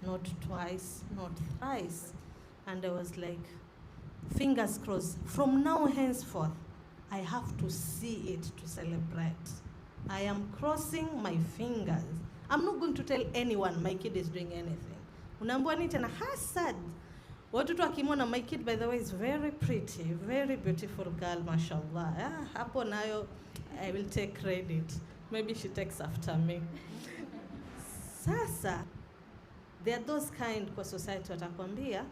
not twice, not thrice. And I was like, fingers crossed. From now henceforth, I have to see it to celebrate. I am crossing my fingers. I'm not going to tell anyone my kid is doing anything. Unaambiwa ni tena hasad. Watoto wakimwona, my kid, by the way, is very pretty, very beautiful girl, mashallah. Hapo nayo, I will take credit. Maybe she takes after me. Sasa, there are those kind kwa society watakwambia,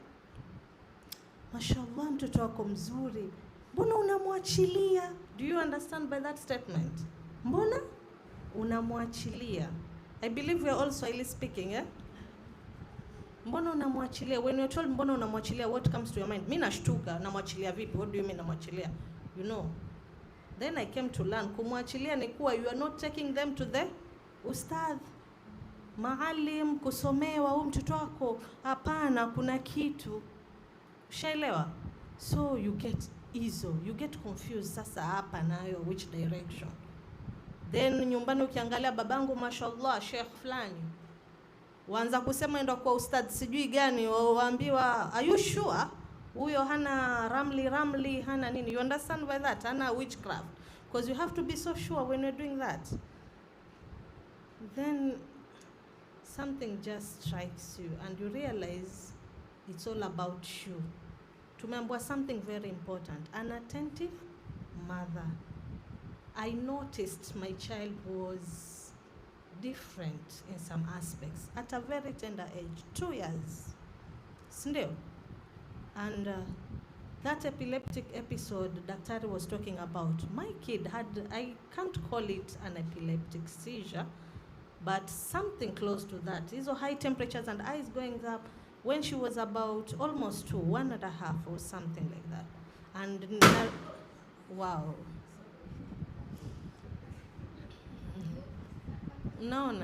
mashallah, mtoto wako mzuri, mbona unamwachilia? Do you understand by that statement? Mbona unamwachilia? I believe we are all Swahili speaking, eh? Mbona unamwachilia? When you're told mbona unamwachilia, what comes to your mind? Mimi nashtuka, namwachilia vipi? What do you mean namwachilia? You know. Then I came to learn, kumwachilia ni kuwa you are not taking them to the ustadh, maalim, kusomewa, mtoto wako, hapana, kuna kitu. Ushaelewa? So you get you get confused, sasa hapa nayo which direction. Then nyumbani ukiangalia babangu mashallah sheikh fulani, waanza kusema enda kwa ustadh sijui gani, waambiwa are you sure huyo hana ramli hana nini? You understand by that? Hana witchcraft, because you have to be so sure when you're doing that. Then something just strikes you and you realize it's all about you. Tumeambiwa something very important, an attentive mother. I noticed my child was different in some aspects at a very tender age, 2 years. Sindio? And that epileptic episode Daktari was talking about, my kid had, I can't call it an epileptic seizure, but something close to that. These are high temperatures and eyes going up when she was about almost 2, 1.5 or something like that. And wow. No,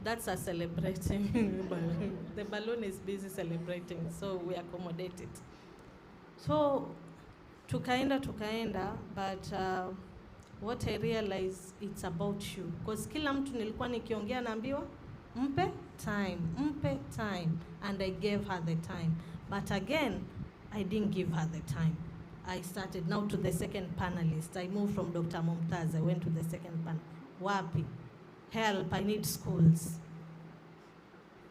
that's a celebrating balloon. The balloon is busy celebrating, so we accommodate it. So tukaenda, but what I realized, it's about you. Because kila mtu nilikuwa nikiongea naambiwa, mpe time. And I gave her the time. But again, I didn't give her the time. I started now to the second panelist. I moved from Dr. Mumtaz, I went to the second panel. Wapi? Help, I need schools.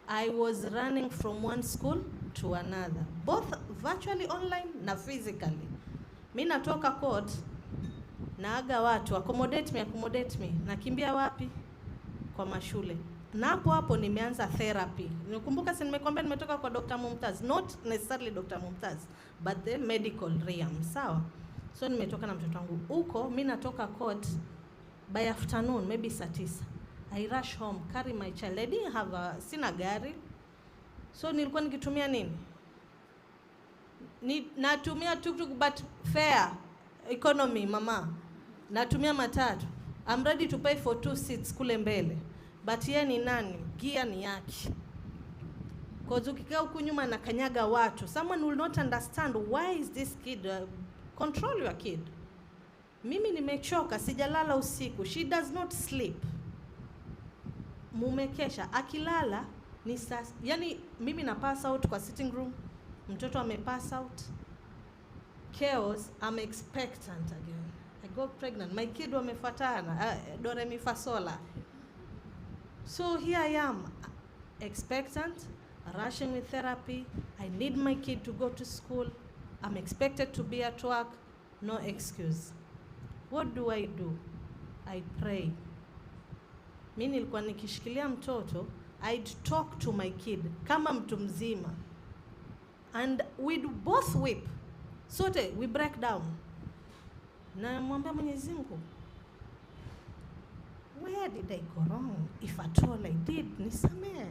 I was running from one school to another, both virtually online na physically. Mi natoka court, naaga watu, accommodate me. Nakimbia wapi? Kwa mashule. Na hapo nimeanza therapy. Nikumbuka si nimekwambia nimetoka kwa Dr. Mumtaz, not necessarily Dr. Mumtaz, but the medical realm, sawa? So nimetoka na mtoto wangu. Uko, mi natoka court by afternoon, maybe saa 9. I rush home, carry my child. I didn't have sina gari. So nilikuwa nikitumia nini? Natumia tuk-tuk, but fare, economy, mama. Natumia matatu. I'm ready to pay for 2 seats kule mbele. But yeye ni nani? Gia ni yake. Because ukikaa huku nyuma na kanyaga watu, someone will not understand why is this kid, control your kid. Mimi nimechoka, sijalala usiku. She does not sleep. Mumekesha, akilala ni sasa. Yani mimi na pass out kwa sitting room, mtoto ame pass out. Chaos, I'm expectant again. I got pregnant. My kid wamefuatana, do re mi fa sola. So here I am, expectant, rushing with therapy. I need my kid to go to school. I'm expected to be at work. No excuse. What do? I pray. Mimi nilikuwa nikishikilia mtoto, I'd talk to my kid kama mtu mzima. And we'd both weep. Sote, we break down. Na mwambia Mwenyezi Mungu, where did I go wrong? If at all I did, nisamehe.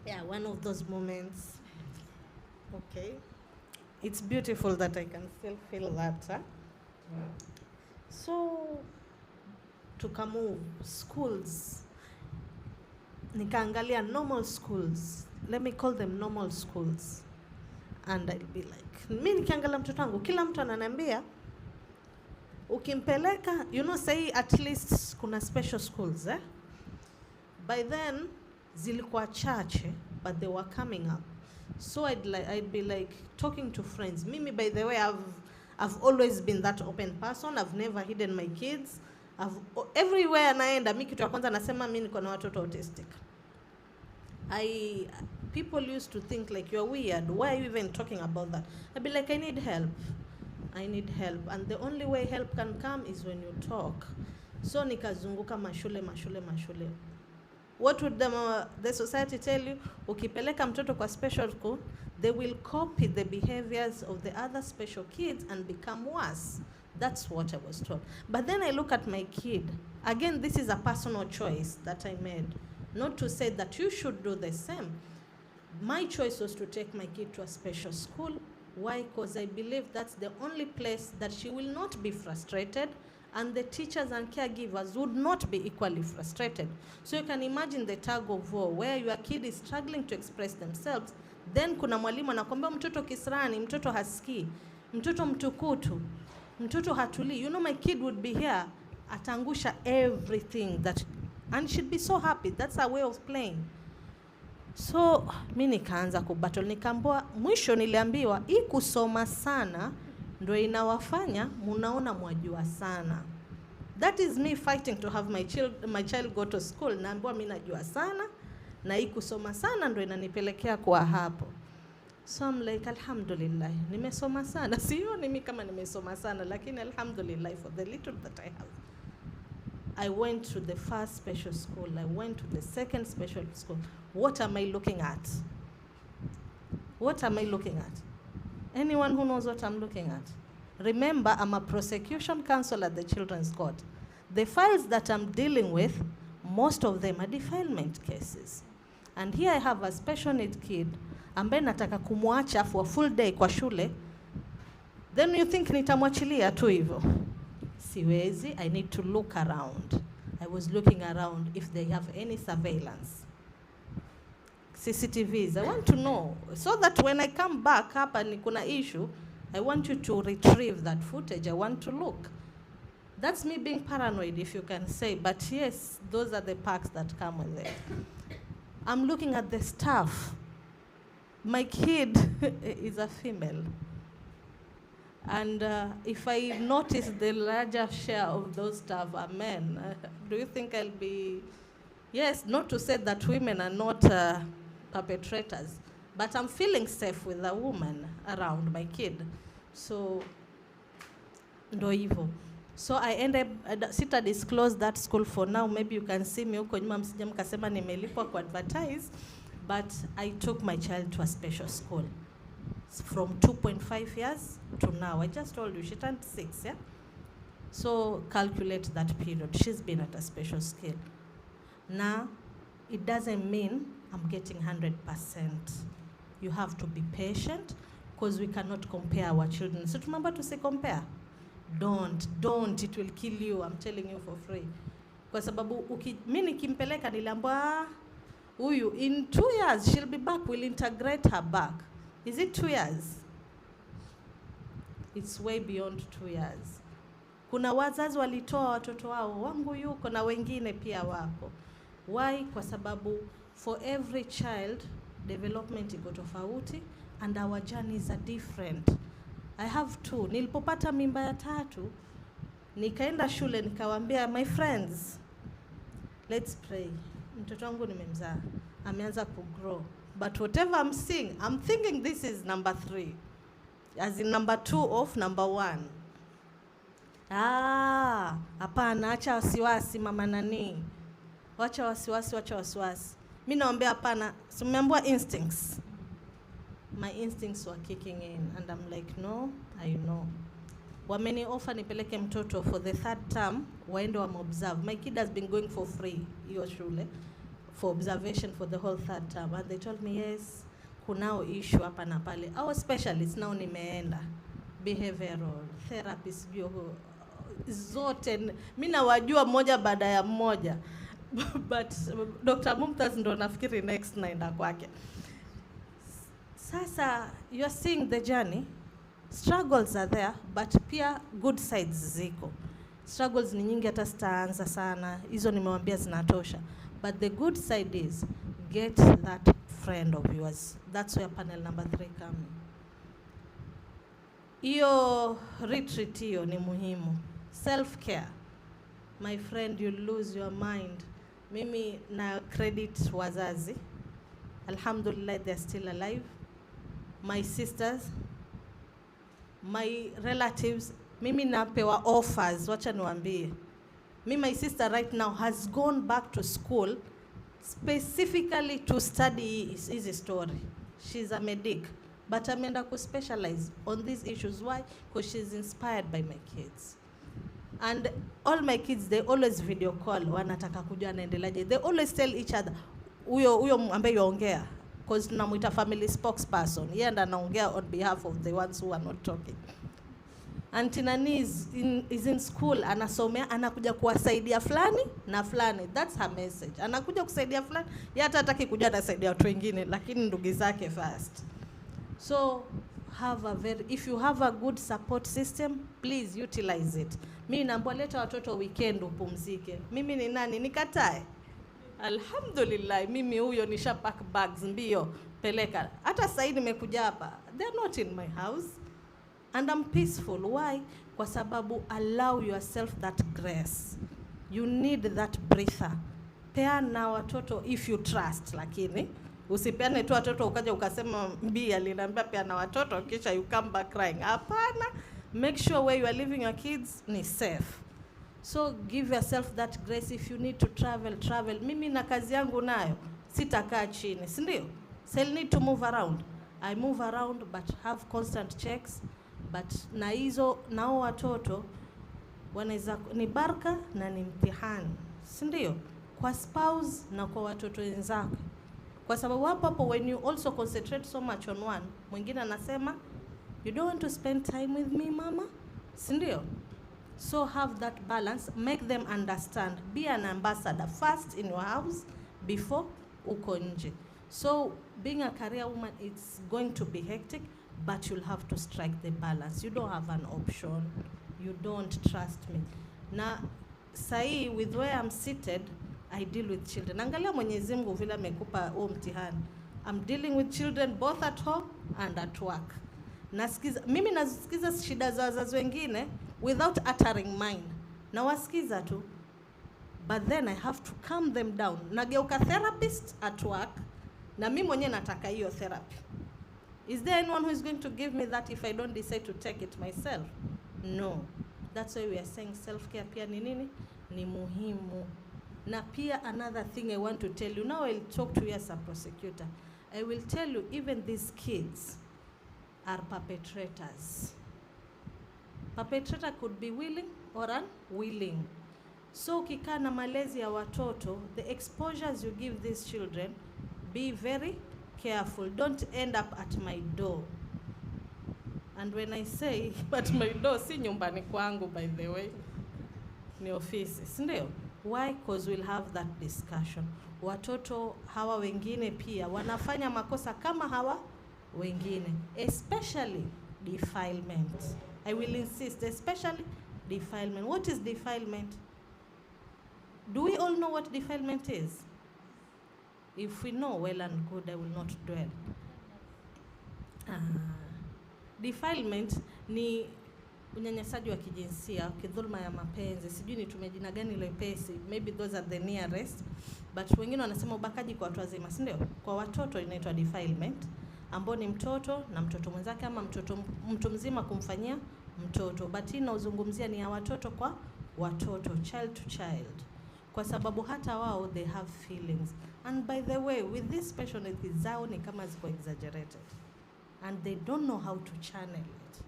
Yeah, one of those moments. Okay. It's beautiful that I can still feel that. Huh? So, tukamove schools. Nikaangalia normal schools. Let me call them normal schools. And I'll be like, mimi nikiangalia mtoto wangu, kila mtu ananiambia, ukimpeleka, say at least kuna special schools, eh? By then, zilikuwa chache, but they were coming up. So I'd be like talking to friends. Mimi, by the way, I've always been that open person. I've never hidden my kids. Everywhere naenda, mimi kitu ya kwanza nasema mimi niko na watoto autistic. People used to think like you're weird. Why are you even talking about that? I'd be like, I need help. And the only way help can come is when you talk. So nikazunguka mashule. What would the society tell you? Ukipeleka mtoto kwa special school, they will copy the behaviors of the other special kids and become worse. That's what I was told. But then I look at my kid. Again, this is a personal choice that I made. Not to say that you should do the same. My choice was to take my kid to a special school. Why? Because I believe that's the only place that she will not be frustrated and the teachers and caregivers would not be equally frustrated. So you can imagine the tug of war where your kid is struggling to express themselves, then kuna mwalimu anakwambia mtoto kisirani, mtoto hasikii, mtoto mtukutu, mtoto hatuli. You know, my kid would be here, atangusha everything that, and she'd be so happy. That's her way of playing. So mi nikaanza kubattle, nikaambiwa, mwisho niliambiwa hii kusoma sana ndio inawafanya munaona mwajua sana. That is me fighting to have my child go to school. Naambiwa mimi najua sana na hii kusoma sana ndio inanipelekea kwa hapo. So I'm like, alhamdulillah, nimesoma sana. Sioni mimi kama nimesoma sana, lakini alhamdulillah for the little that I have. I went to the first special school. I went to the second special school. What am I looking at? What am I looking at? Anyone who knows what I'm looking at? Remember, I'm a prosecution counsel at the Children's Court. The files that I'm dealing with, most of them are defilement cases. And here I have a special need kid, ambaye nataka kumwacha for a full day kwa shule. Then you think nitamwachilia tu hivyo? Siwezi, I need to look around. I was looking around if they have any surveillance. CCTVs, I want to know, so that when I come back hapa ni kuna issue, I want you to retrieve that footage. I want to look. That's me being paranoid, if you can say, but yes, those are the perks that come with it. I'm looking at the staff. My kid is a female. And if I notice the larger share of those staff are men, do you think I'll be, yes, not to say that women are not perpetrators, but I'm feeling safe with a woman around my kid. So, ndo hivyo. So I ended up, sita disclose that school for now. Maybe you can see me huko nyuma msije mkasema nimelipwa ku advertise, but I took my child to a special school. From 2.5 years to now. I just told you, she turned 6, yeah? So calculate that period. She's been at a special school. Now, it doesn't mean I'm getting 100%. You have to be patient, because we cannot compare our children. So remember to say compare. Don't, it will kill you, I'm telling you for free. Kwa sababu, mimi nikimpeleka niliambiwa, huyu, in 2 years, she'll be back, we'll integrate her back. Is it 2 years? It's way beyond 2 years. Kuna wazazi walitoa watoto wao, wangu yuko na wengine pia wako. Why? Kwa sababu for every child, development iko tofauti and our journeys are different. I have 2. Nilipopata mimba ya 3, nikaenda shule nikawaambia, my friends, let's pray. Mtoto wangu nimemzaa, ameanza kugrow. But whatever I'm seeing, I'm thinking this is number 3. As in number 2 of number 1. Hapana, acha wasiwasi mama nani. Wacha wasiwasi. Mimi naambia hapana, so nimeambiwa instincts. My instincts were kicking in and I'm like, no, I know. Wameni offer nipeleke mtoto for the 3rd term, waende observe. My kid has been going for free, hiyo shule, for observation for the whole 3rd term. And they told me, yes, kunao issue hapa na pale. Our specialists now nimeenda. Behavioral, therapist, zote. Mimi nawajua mmoja baada ya mmoja. But Dr. Mumtaz ndo nafikiri next naenda kwake. Sasa, you are seeing the journey. Struggles are there, but pia good sides ziko. Struggles ni nyingi hata sitaanza sana. Hizo nimewambia zinatosha. But the good side is, get that friend of yours. That's where panel number 3 comes. Iyo retreat hiyo ni muhimu. Self-care. My friend, you lose your mind. Mimi na credit wazazi. Alhamdulillah, they're still alive. My sisters, my relatives, mimi napewa offers, wacha niwaambie. My sister right now has gone back to school specifically to study his story. She's a medic, but ameenda ku specialize on these issues. Why? Because she's inspired by my kids. And all my kids, they always video call, wanataka kujua naendeleaje. They always tell each other, huyo ambaye yaongea, because tunamuita family spokesperson. Yeye ndo anaongea on behalf of the ones who are not talking. Auntie Nani is in school, anasomea, anakuja kuwasaidia fulani na fulani. That's her message. Anakuja kusaidia fulani, yeye hata hataki kuja atasaidia watu wengine, lakini ndugu zake first. So if you have a good support system, please utilize it. Mimi naambia leta watoto weekend upumzike. Mimi ni nani nikatae? Alhamdulillah, mimi huyo nisha pack bags mbio peleka. Hata sasa nimekuja hapa. They're not in my house. And I'm peaceful. Why? Kwa sababu allow yourself that grace. You need that breather. Peana watoto if you trust, lakini usipeane tu watoto ukaja ukasema mbi aliniambia peana watoto kisha you come back crying. Hapana. Make sure where you are leaving your kids ni safe. So give yourself that grace. If you need to travel. Mimi na kazi yangu nayo sitakaa chini, si ndio? So I need to move around. I move around but have constant checks. But na hizo nao watoto wanaweza ni baraka na ni mtihani, si ndio? Kwa spouse na kwa watoto wenzako. Kwa sababu hapo when you also concentrate so much on one, mwingine anasema you don't want to spend time with me mama, si ndio? So have that balance, make them understand. Be an ambassador first in your house before uko nje. So being a career woman, it's going to be hectic, but you'll have to strike the balance. You don't have an option. You don't, trust me. Na sahi with where I'm seated, I deal with children. Angalia Mwenyezi Mungu vile amekupa huo mtihani. I'm dealing with children both at home and at work. Mimi nasikiza shida za wazazi wengine without uttering mine. Na wasikiza tu. But then I have to calm them down. Nageuka therapist at work. Na mimi mwenyewe nataka hiyo therapy. Is there anyone who is going to give me that if I don't decide to take it myself? No. That's why we are saying self-care pia ni nini? Ni muhimu. Na pia another thing I want to tell you. Now I'll talk to you as a prosecutor. I will tell you even these kids are perpetrators. Perpetrator could be willing or unwilling. So ukikaa na malezi ya watoto, the exposures you give these children, be very careful. Don't end up at my door. And when I say at my door, si nyumbani kwangu by the way, ni ofisi, si ndio? Why? Because we'll have that discussion. Watoto hawa wengine pia wanafanya makosa kama hawa wengine, especially defilement. I will insist, especially defilement. What is defilement? Do we all know what defilement is? If we know, well and good, I will not dwell. Defilement ni unyanyasaji wa kijinsia, kidhuluma ya mapenzi. Sijui nitumie jina gani lepesi. Maybe those are the nearest. But wengine wanasema ubakaji kwa watu wazima, si ndio? Kwa watoto inaitwa defilement, ambao ni mtoto na mtoto mwenzake ama mtu mzima kumfanyia mtoto. But hii nauzungumzia ni ya watoto kwa watoto, child to child. Kwa sababu hata wao they have feelings. And by the way, with this special needs zao ni kama ziko exaggerated. And they don't know how to channel it.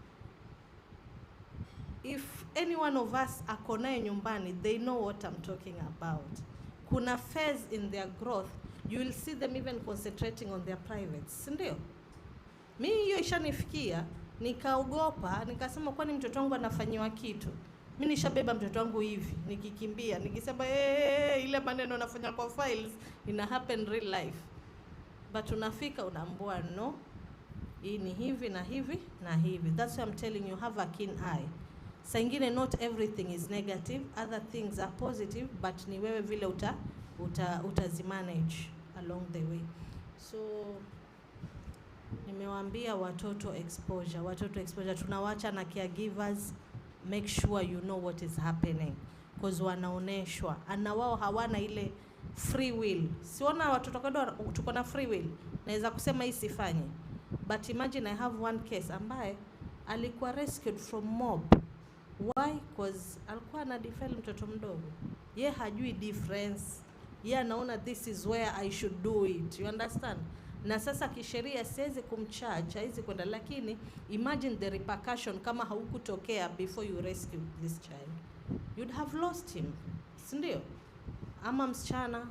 If any one of us ako naye nyumbani, they know what I'm talking about. Kuna phase in their growth, you will see them even concentrating on their privates, ndio? Mimi hiyo ishanifikia, nikaogopa, nikasema kwani mtoto wangu anafanyiwa kitu. Mimi nishabeba mtoto wangu hivi, nikikimbia, nikisema ile maneno nafanya kwa files ina happen real life. But unafika unaambua no, hii ni hivi na hivi na hivi. That's why I'm telling you, have a keen eye. Saa ingine not everything is negative, other things are positive, but ni wewe vile utazimanage along the way. So nimewaambia watoto exposure tunawacha na caregivers. Make sure you know what is happening, because wanaoneshwa na wao hawana ile free will. Siona watoto kado tuko na free will, naweza kusema hii sifanye. But imagine I have one case ambaye alikuwa rescued from mob. Why? Because alikuwa na defile mtoto mdogo. Ye hajui difference. Ye anaona this is where I should do it. You understand? Na sasa kisheria siwezi kumcharge, haizi kwenda, lakini imagine the repercussion kama haukutokea before you rescue this child. You'd have lost him. Sindio? Ama msichana,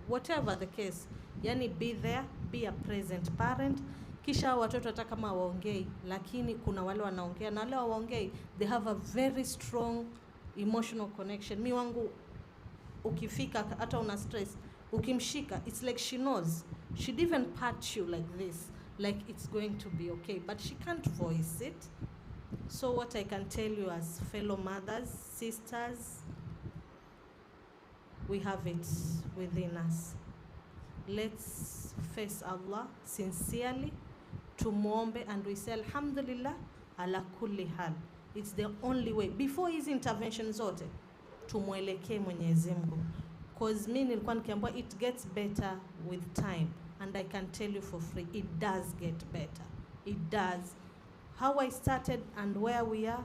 whatever the case. Yani be there, be a present parent. Kisha watoto hata kama waongei, lakini kuna wale wanaongea na wale waongei, they have a very strong emotional connection. Mi wangu ukifika hata una stress, ukimshika, it's like she knows. She'd even pat you like this, like it's going to be okay, but she can't voice it. So what I can tell you as fellow mothers, sisters, we have it within us. Let's face Allah sincerely, tumuombe, and we say alhamdulillah ala kulli hal. It's the only way. Before hizi intervention zote, tumuelekee Mwenyezi Mungu. Cause mimi nilikuwa nikiambiwa it gets better with time, and I can tell you for free, it does get better. It does. How I started and where we are,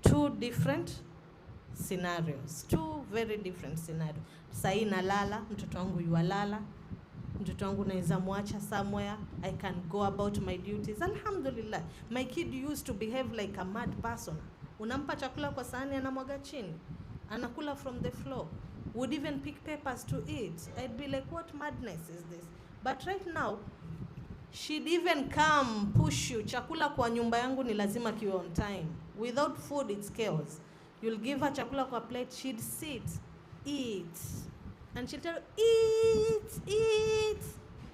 two different scenarios. Two very different scenarios. Sahi nalala, mtoto wangu yualala, mtoto wangu naweza muacha somewhere, I can go about my duties. Alhamdulillah. My kid used to behave like a mad person. Unampa chakula kwa sahani anamwaga chini. Anakula from the floor. Would even pick papers to eat. I'd be like, what madness is this? But right now, she'd even come push you. Chakula kwa nyumba yangu ni lazima kiwe on time. Without food, it's chaos. You'll give her chakula kwa plate, she'd sit, eat. And she'll tell you, eat.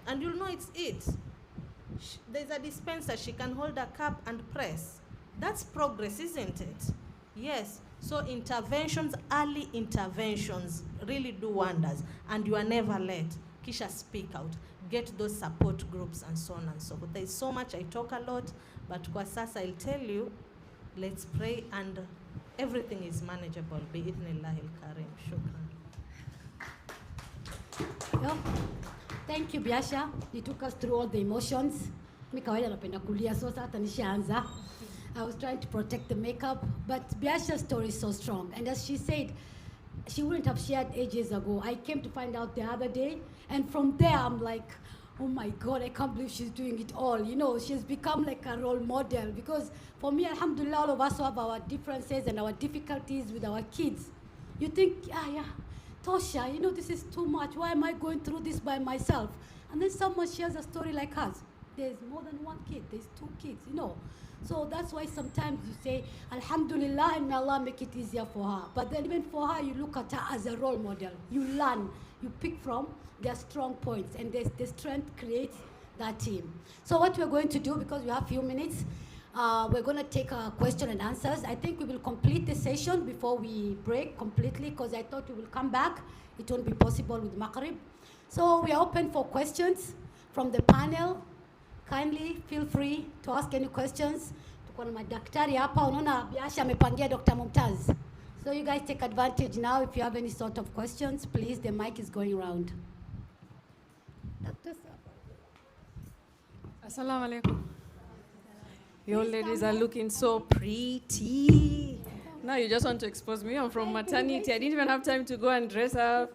And you'll know it's eat. There's a dispenser, she can hold a cup and press. That's progress, isn't it? Yes. So interventions, early interventions really do wonders. And you are never late. Kisha speak out. Get those support groups and so on and so forth. There's so much, I talk a lot, but kwa sasa I'll tell you, let's pray and everything is manageable. Bi'idhnillahi al-karim. Shukran. Yo, thank you Biasha. You took us through all the emotions. Mi kawaida napenda kulia, so hata nishaanza. I was trying to protect the makeup, but Biasha's story is so strong. And as she said, she wouldn't have shared ages ago. I came to find out the other day, and from there I'm like, oh my God, I can't believe she's doing it all. You know, she's become like a role model, because for me, alhamdulillah, all of us have our differences and our difficulties with our kids. You think, yeah, Tosha, you know, this is too much. Why am I going through this by myself? And then someone shares a story like hers. There's more than one kid, there's two kids, you know. So that's why sometimes you say, alhamdulillah, and may Allah make it easier for her. But then even for her, you look at her as a role model. You learn, you pick from their strong points, and the strength creates that team. So what we're going to do, because we have a few minutes, we're going to take question and answers. I think we will complete the session before we break completely, because I thought we will come back. It won't be possible with Maghrib. So we are open for questions from the panel. Kindly feel free to ask any questions. Tuko na madaktari hapa, unaona Biasha amepangia Dr. Mumtaz. So you guys take advantage now. If you have any sort of questions, please, the mic is going around. Assalamu alaikum. You ladies are looking so pretty. Now you just want to expose me. I'm from maternity. I didn't even have time to go and dress up.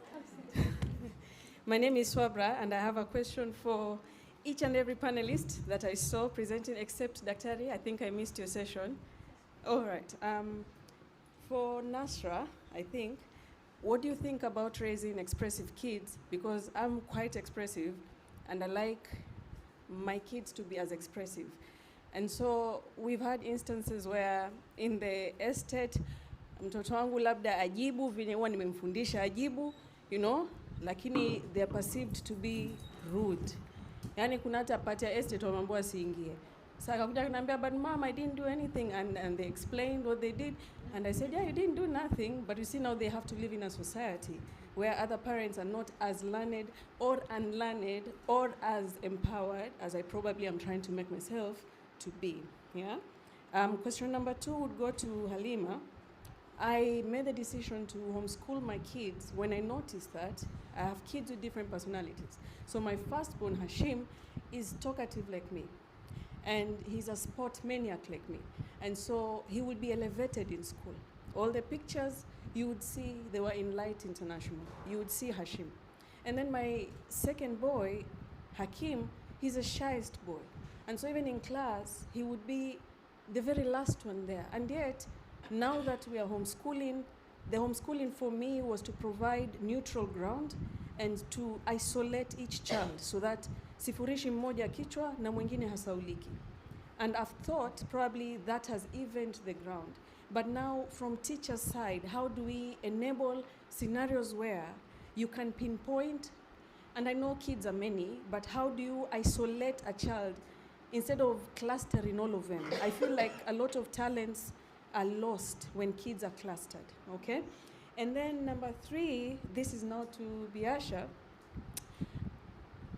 My name is Swabra, and I have a question for each and every panelist that I saw presenting, except Daktari. I think I missed your session. All right. For Nasra, I think, what do you think about raising expressive kids? Because I'm quite expressive, and I like my kids to be as expressive. And so we've had instances where in the estate, mtoto wangu labda ajibu, vile huwa nimemfundisha ajibu, you know, lakini they are perceived to be rude. Yani kuna hata party ya estate wamambiwa siingie. Sasa akakuja kuniambia, but mom, I didn't do anything, and they explained what they did. And I said, yeah, you didn't do nothing, but you see now they have to live in a society where other parents are not as learned or unlearned or as empowered as I probably am trying to make myself to be. Yeah. Question number 2 would go to Halima. I made the decision to homeschool my kids when I noticed that I have kids with different personalities. So my firstborn, Hashim, is talkative like me. And he's a sport maniac like me. And so he would be elevated in school. All the pictures you would see, they were in Light International. You would see Hashim. And then my second boy, Hakim, he's a shyest boy. And so even in class, he would be the very last one there. And yet, now that we are homeschooling, the homeschooling for me was to provide neutral ground and to isolate each child so that sifurishi mmoja kichwa na mwingine hasauliki. And I've thought probably that has evened the ground. But now from teacher's side, how do we enable scenarios where you can pinpoint, and I know kids are many, but how do you isolate a child instead of clustering all of them? I feel like a lot of talents are lost when kids are clustered, okay? And then number 3, this is now to Biasha.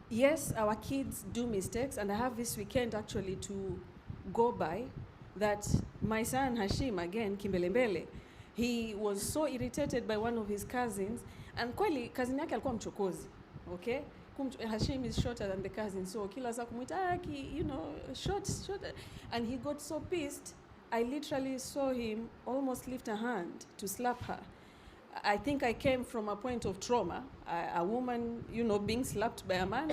Yes, our kids do mistakes, and I have this weekend actually to go by that my son Hashim, again, Kimbelembele, he was so irritated by one of his cousins, and kweli cousin yake alikuwa mchokozi, okay? Hashim is shorter than the cousin, so kila saa kumuita, you know, short, and he got so pissed, I literally saw him almost lift a hand to slap her. I think I came from a point of trauma, a woman, you know, being slapped by a man,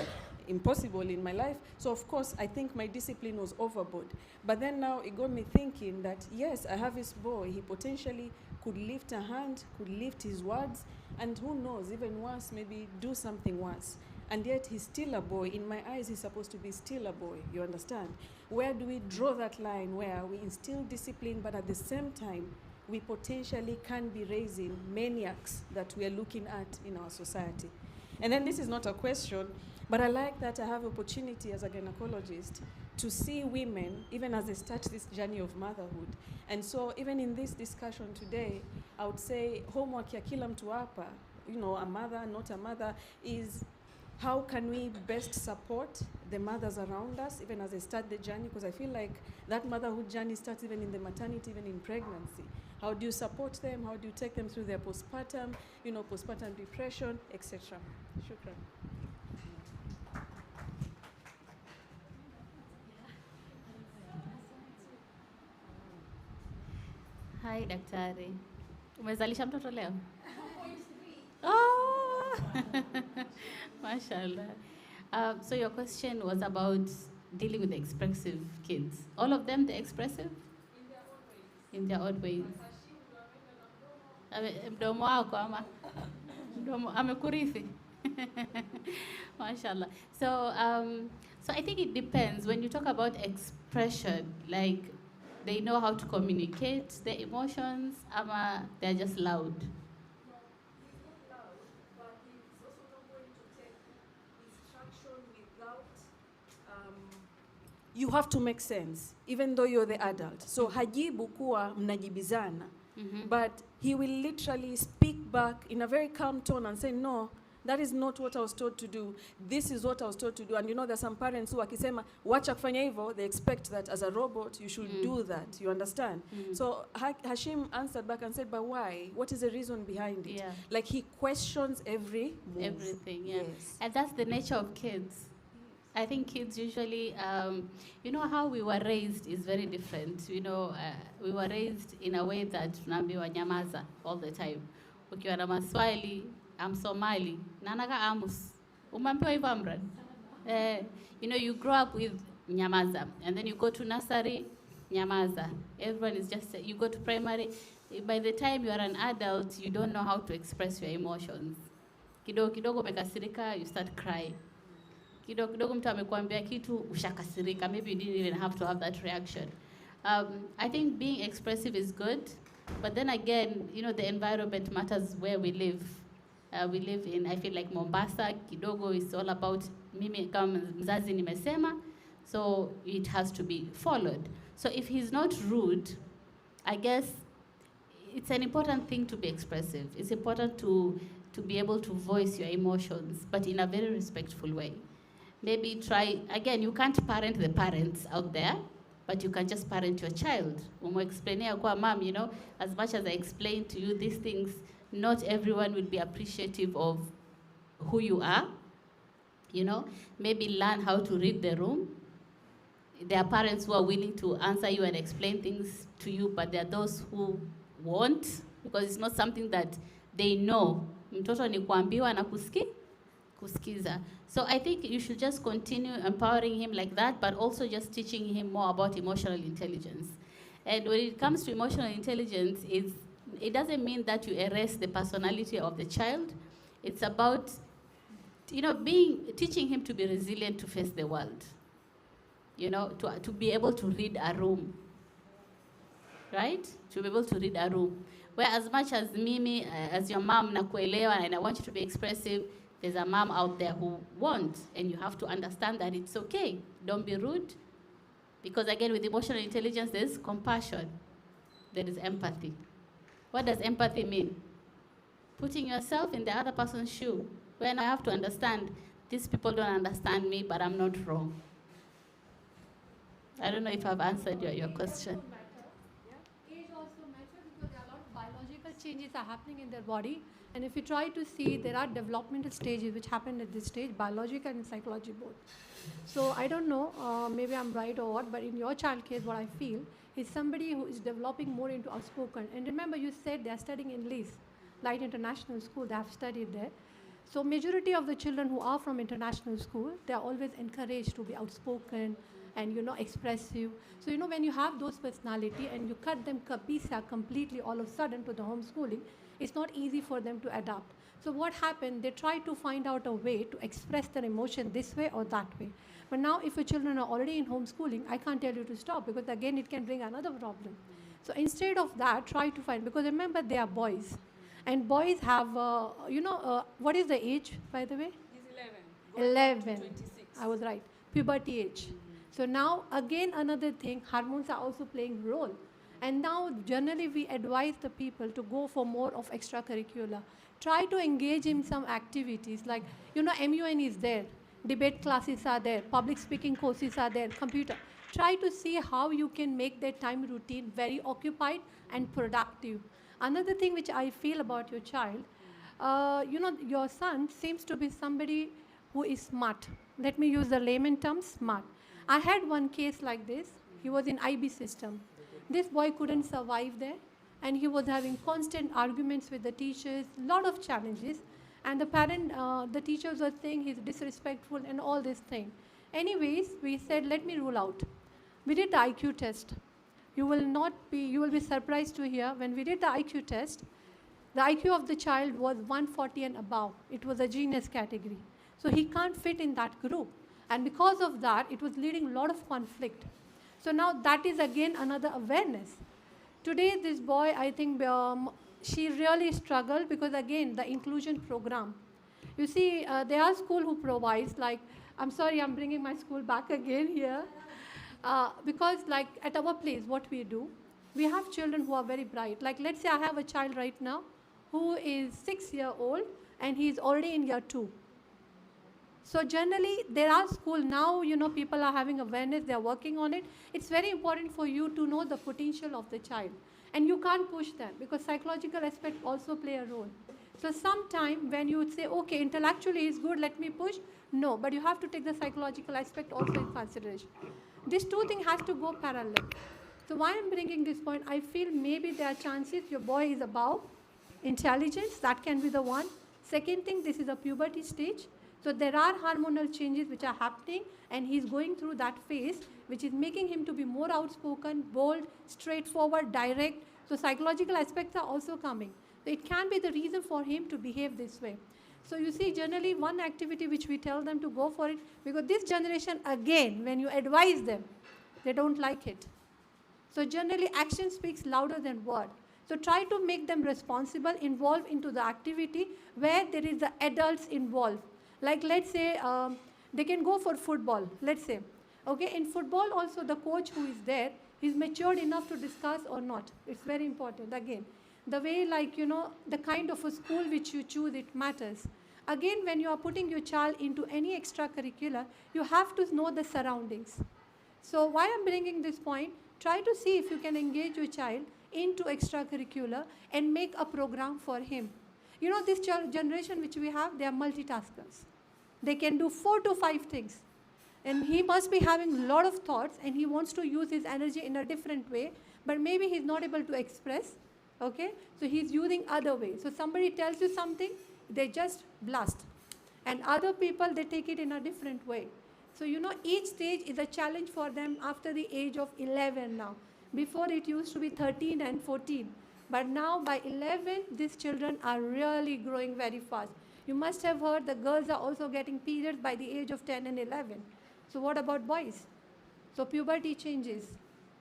impossible in my life. So of course, I think my discipline was overboard. But then now it got me thinking that, yes, I have this boy, he potentially could lift a hand, could lift his words, and who knows, even worse, maybe do something worse. And yet he's still a boy. In my eyes, he's supposed to be still a boy, you understand? Where do we draw that line where we instill discipline, but at the same time, we potentially can be raising maniacs that we are looking at in our society? And then this is not a question, but I like that I have opportunity as a gynecologist to see women, even as they start this journey of motherhood. And so even in this discussion today, I would say homework ya kila mtu hapa, you know, a mother, not a mother, is how can we best support the mothers around us, even as they start the journey? Because I feel like that motherhood journey starts even in the maternity, even in pregnancy. How do you support them? How do you take them through their postpartum, you know, postpartum depression, etc.? Shukran. Hi, Daktari. Umezalisha mtoto leo? Oh! Mashallah. So your question was about dealing with the expressive kids. All of them, they're expressive? In their odd ways. Mdomo wako ama? Mdomo amekurithi. Mashallah. So I think it depends. When you talk about expression, like they know how to communicate their emotions, ama they're just loud. You have to make sense, even though you're the adult. So hajibu kuwa mnajibizana, but he will literally speak back in a very calm tone and say, no, that is not what I was told to do. This is what I was told to do. And you know, there's some parents who wakisema, wacha kufanya hivyo, they expect that as a robot, you should do that. You understand? So Hashim answered back and said, but why? What is the reason behind it? Yeah. Like he questions every move. Everything, yeah. Yes. And that's the nature of kids. I think kids usually, you know, how we were raised is very different. You know, we were raised in a way that tunaambiwa nyamaza all the time. Ukiwa na maswali, I'm Somali, nanaka amus. Umeambiwa hivyo Amran? You know, you grow up with nyamaza, and then you go to nursery, nyamaza. Everyone is just, you go to primary. By the time you are an adult, you don't know how to express your emotions. Kidogo kidogo umekasirika, you start crying. Kidogo kidogo mtu amekuambia kitu ushakasirika, maybe you didn't even have to have that reaction. I think being expressive is good, but then again, you know, the environment matters where we live. We live in, I feel like Mombasa, kidogo is all about mimi kama mzazi nimesema, so it has to be followed. So if he's not rude, I guess it's an important thing to be expressive. It's important to be able to voice your emotions, but in a very respectful way. Maybe try, again, you can't parent the parents out there, but you can just parent your child. Explainia kwa mom, you know, as much as I explain to you these things, not everyone will be appreciative of who you are. You know, maybe learn how to read the room. There are parents who are willing to answer you and explain things to you, but there are those who won't, because it's not something that they know. Mtoto ni kuambiwa na kusikiza. So I think you should just continue empowering him like that, but also just teaching him more about emotional intelligence. And when it comes to emotional intelligence, it doesn't mean that you erase the personality of the child. It's about teaching him to be resilient to face the world. To be able to read a room, right? To be able to read a room. Where as much as Mimi, as your mom, nakuelewa, and I want you to be expressive, there's a mom out there who won't, and you have to understand that it's okay. Don't be rude. Because again, with emotional intelligence, there's compassion. There is empathy. What does empathy mean? Putting yourself in the other person's shoe. When I have to understand, these people don't understand me, but I'm not wrong. I don't know if I've answered your question. Age also matters because there are a lot of biological changes are happening in their body. And if you try to see, there are developmental stages which happen at this stage, biological and psychology both. So I don't know, maybe I'm right or what, but in your child case, what I feel is somebody who is developing more into outspoken. And remember, you said they are studying in LIS, Light International School, they have studied there. So majority of the children who are from international school, they are always encouraged to be outspoken and, expressive. So, when you have those personality and you cut them completely all of a sudden to the homeschooling, it's not easy for them to adapt. So what happened, they try to find out a way to express their emotion this way or that way. But now if your children are already in homeschooling, I can't tell you to stop because again it can bring another problem. So instead of that, try to find, because remember they are boys. And boys have, what is the age, by the way? He's 11. 11. 26. I was right. Puberty age. So now, again, another thing, hormones are also playing role. And now, generally, we advise the people to go for more of extracurricular. Try to engage in some activities like, MUN is there. Debate classes are there. Public speaking courses are there. Computer. Try to see how you can make their time routine very occupied and productive. Another thing which I feel about your child, your son seems to be somebody who is smart. Let me use the layman term, smart. I had one case like this. He was in IB system. This boy couldn't survive there, and he was having constant arguments with the teachers, lot of challenges, and the teachers were saying he's disrespectful and all this thing. Anyways, we said, let me rule out. We did the IQ test. You will be surprised to hear, when we did the IQ test, the IQ of the child was 140 and above. It was a genius category. So he can't fit in that group. And because of that, it was leading a lot of conflict. So now that is again another awareness. Today, this boy, I think she really struggled because again, the inclusion program. You see, there are schools who provides I'm sorry, I'm bringing my school back again here. Because at our place, what we do, we have children who are very bright. Let's say I have a child right now who is 6 years old and he's already in year 2. So generally, there are schools now, people are having awareness, they're working on it. It's very important for you to know the potential of the child. And you can't push them because psychological aspects also play a role. So sometime when you would say, okay, intellectually is good, let me push. No, but you have to take the psychological aspect also in consideration. These two things has to go parallel. So why I'm bringing this point, I feel maybe there are chances your boy is above intelligence, that can be the one. Second thing, this is a puberty stage. So there are hormonal changes which are happening and he's going through that phase which is making him to be more outspoken, bold, straightforward, direct. So psychological aspects are also coming. So it can be the reason for him to behave this way. So you see, generally one activity which we tell them to go for it, because this generation, again, when you advise them, they don't like it. So generally action speaks louder than word. So try to make them responsible, involved into the activity where there is the adults involved. Let's say they can go for football, let's say. Okay, in football also the coach who is there is matured enough to discuss or not. It's very important. Again, the way the kind of a school which you choose, it matters. Again, when you are putting your child into any extracurricular, you have to know the surroundings. So why I'm bringing this point, try to see if you can engage your child into extracurricular and make a program for him. This generation which we have, they are multitaskers. They can do 4 to 5 things. And he must be having a lot of thoughts and he wants to use his energy in a different way, but maybe he's not able to express, okay? So he's using other ways. So somebody tells you something, they just blast. And other people, they take it in a different way. So, each stage is a challenge for them after the age of 11 now. Before it used to be 13 and 14. But now by 11, these children are really growing very fast. You must have heard the girls are also getting periods by the age of 10 and 11. So what about boys? So puberty changes.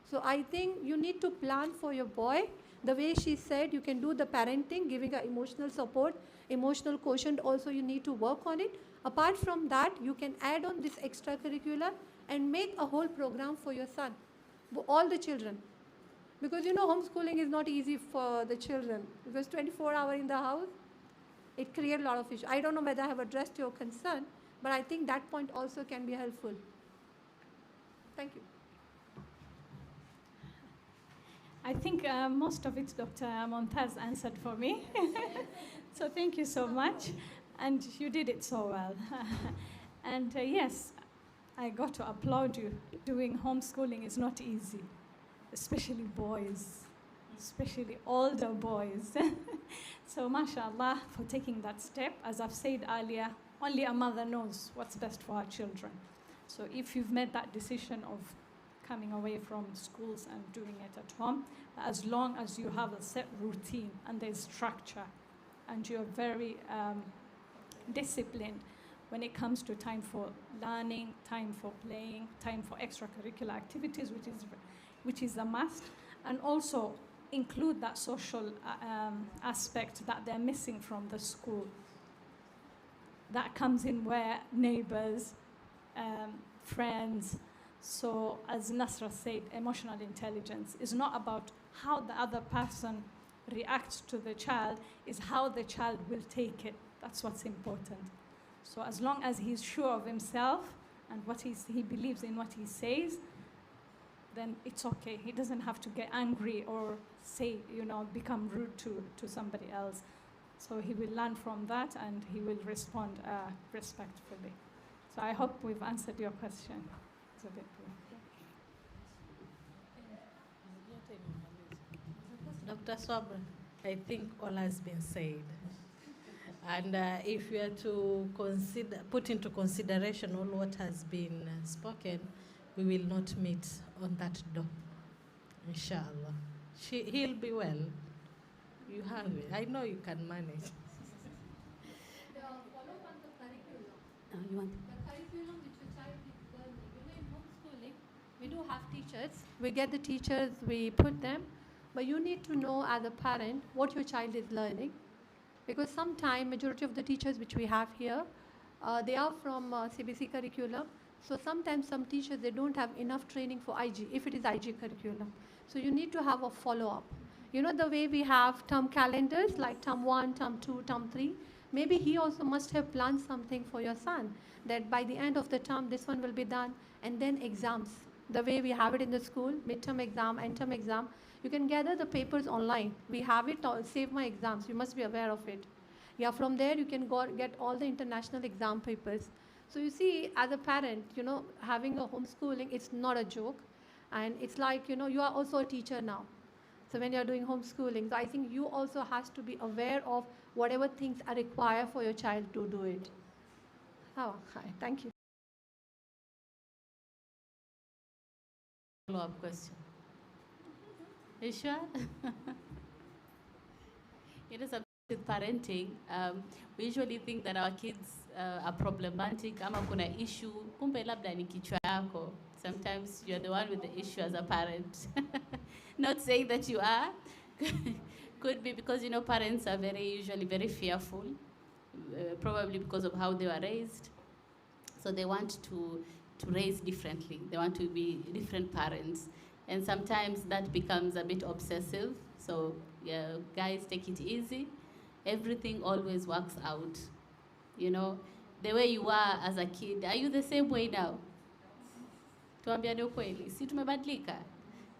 So I think you need to plan for your boy. The way she said, you can do the parenting, giving her emotional support, emotional quotient also you need to work on it. Apart from that, you can add on this extracurricular and make a whole program for your son, all the children. Because homeschooling is not easy for the children. Because 24 hours in the house, it creates a lot of issues. I don't know whether I have addressed your concern, but I think that point also can be helpful. Thank you. I think most of it Dr. Momtaz answered for me. So thank you so much. And you did it so well. And yes, I got to applaud you. Doing homeschooling is not easy, especially boys, especially older boys. So mashallah for taking that step. As I've said earlier, only a mother knows what's best for her children. So if you've made that decision of coming away from schools and doing it at home, as long as you have a set routine and there's structure and you're very disciplined when it comes to time for learning, time for playing, time for extracurricular activities, which is a must, and also include that social aspect that they're missing from the school. That comes in where neighbors, friends. So as Nasra said, emotional intelligence is not about how the other person reacts to the child, is how the child will take it. That's what's important. So as long as he's sure of himself and what he believes in what he says, then it's okay. He doesn't have to get angry or say, become rude to somebody else. So he will learn from that and he will respond respectfully. So I hope we've answered your question. It's a bit Dr. Swabra, I think all has been said. And if we are to put into consideration all what has been spoken, we will not meet on that door. Inshallah. He'll be well. You have it. I know you can manage. You want? The curriculum which your child is learning, in homeschooling, we do have teachers. We get the teachers, we put them. But you need to know as a parent what your child is learning. Because sometimes majority of the teachers which we have here, they are from CBC curriculum. So sometimes some teachers, they don't have enough training for IG, if it is IG curriculum. So you need to have a follow-up. The way we have term calendars, like term 1, term 2, term 3, maybe he also must have planned something for your son, that by the end of the term, this one will be done, and then exams. The way we have it in the school, midterm exam, end term exam, you can gather the papers online. We have it, Save My Exams, you must be aware of it. Yeah, from there you can go get all the international exam papers. So you see, as a parent, having a homeschooling, it's not a joke. And it's like, you are also a teacher now. So when you're doing homeschooling, so I think you also has to be aware of whatever things are required for your child to do it. Oh, hi, thank you. Follow-up question. You sure? With parenting, we usually think that our kids are problematic, ama kuna issue, kumbe labda ni kichwa yako. Sometimes you're the one with the issue as a parent. Not saying that you are. Could be because, parents are usually very fearful, probably because of how they were raised. So they want to raise differently. They want to be different parents. And sometimes that becomes a bit obsessive. So yeah, guys, take it easy. Everything always works out. The way you were as a kid, are you the same way now? Tuambiane ukweli, si tumebadilika?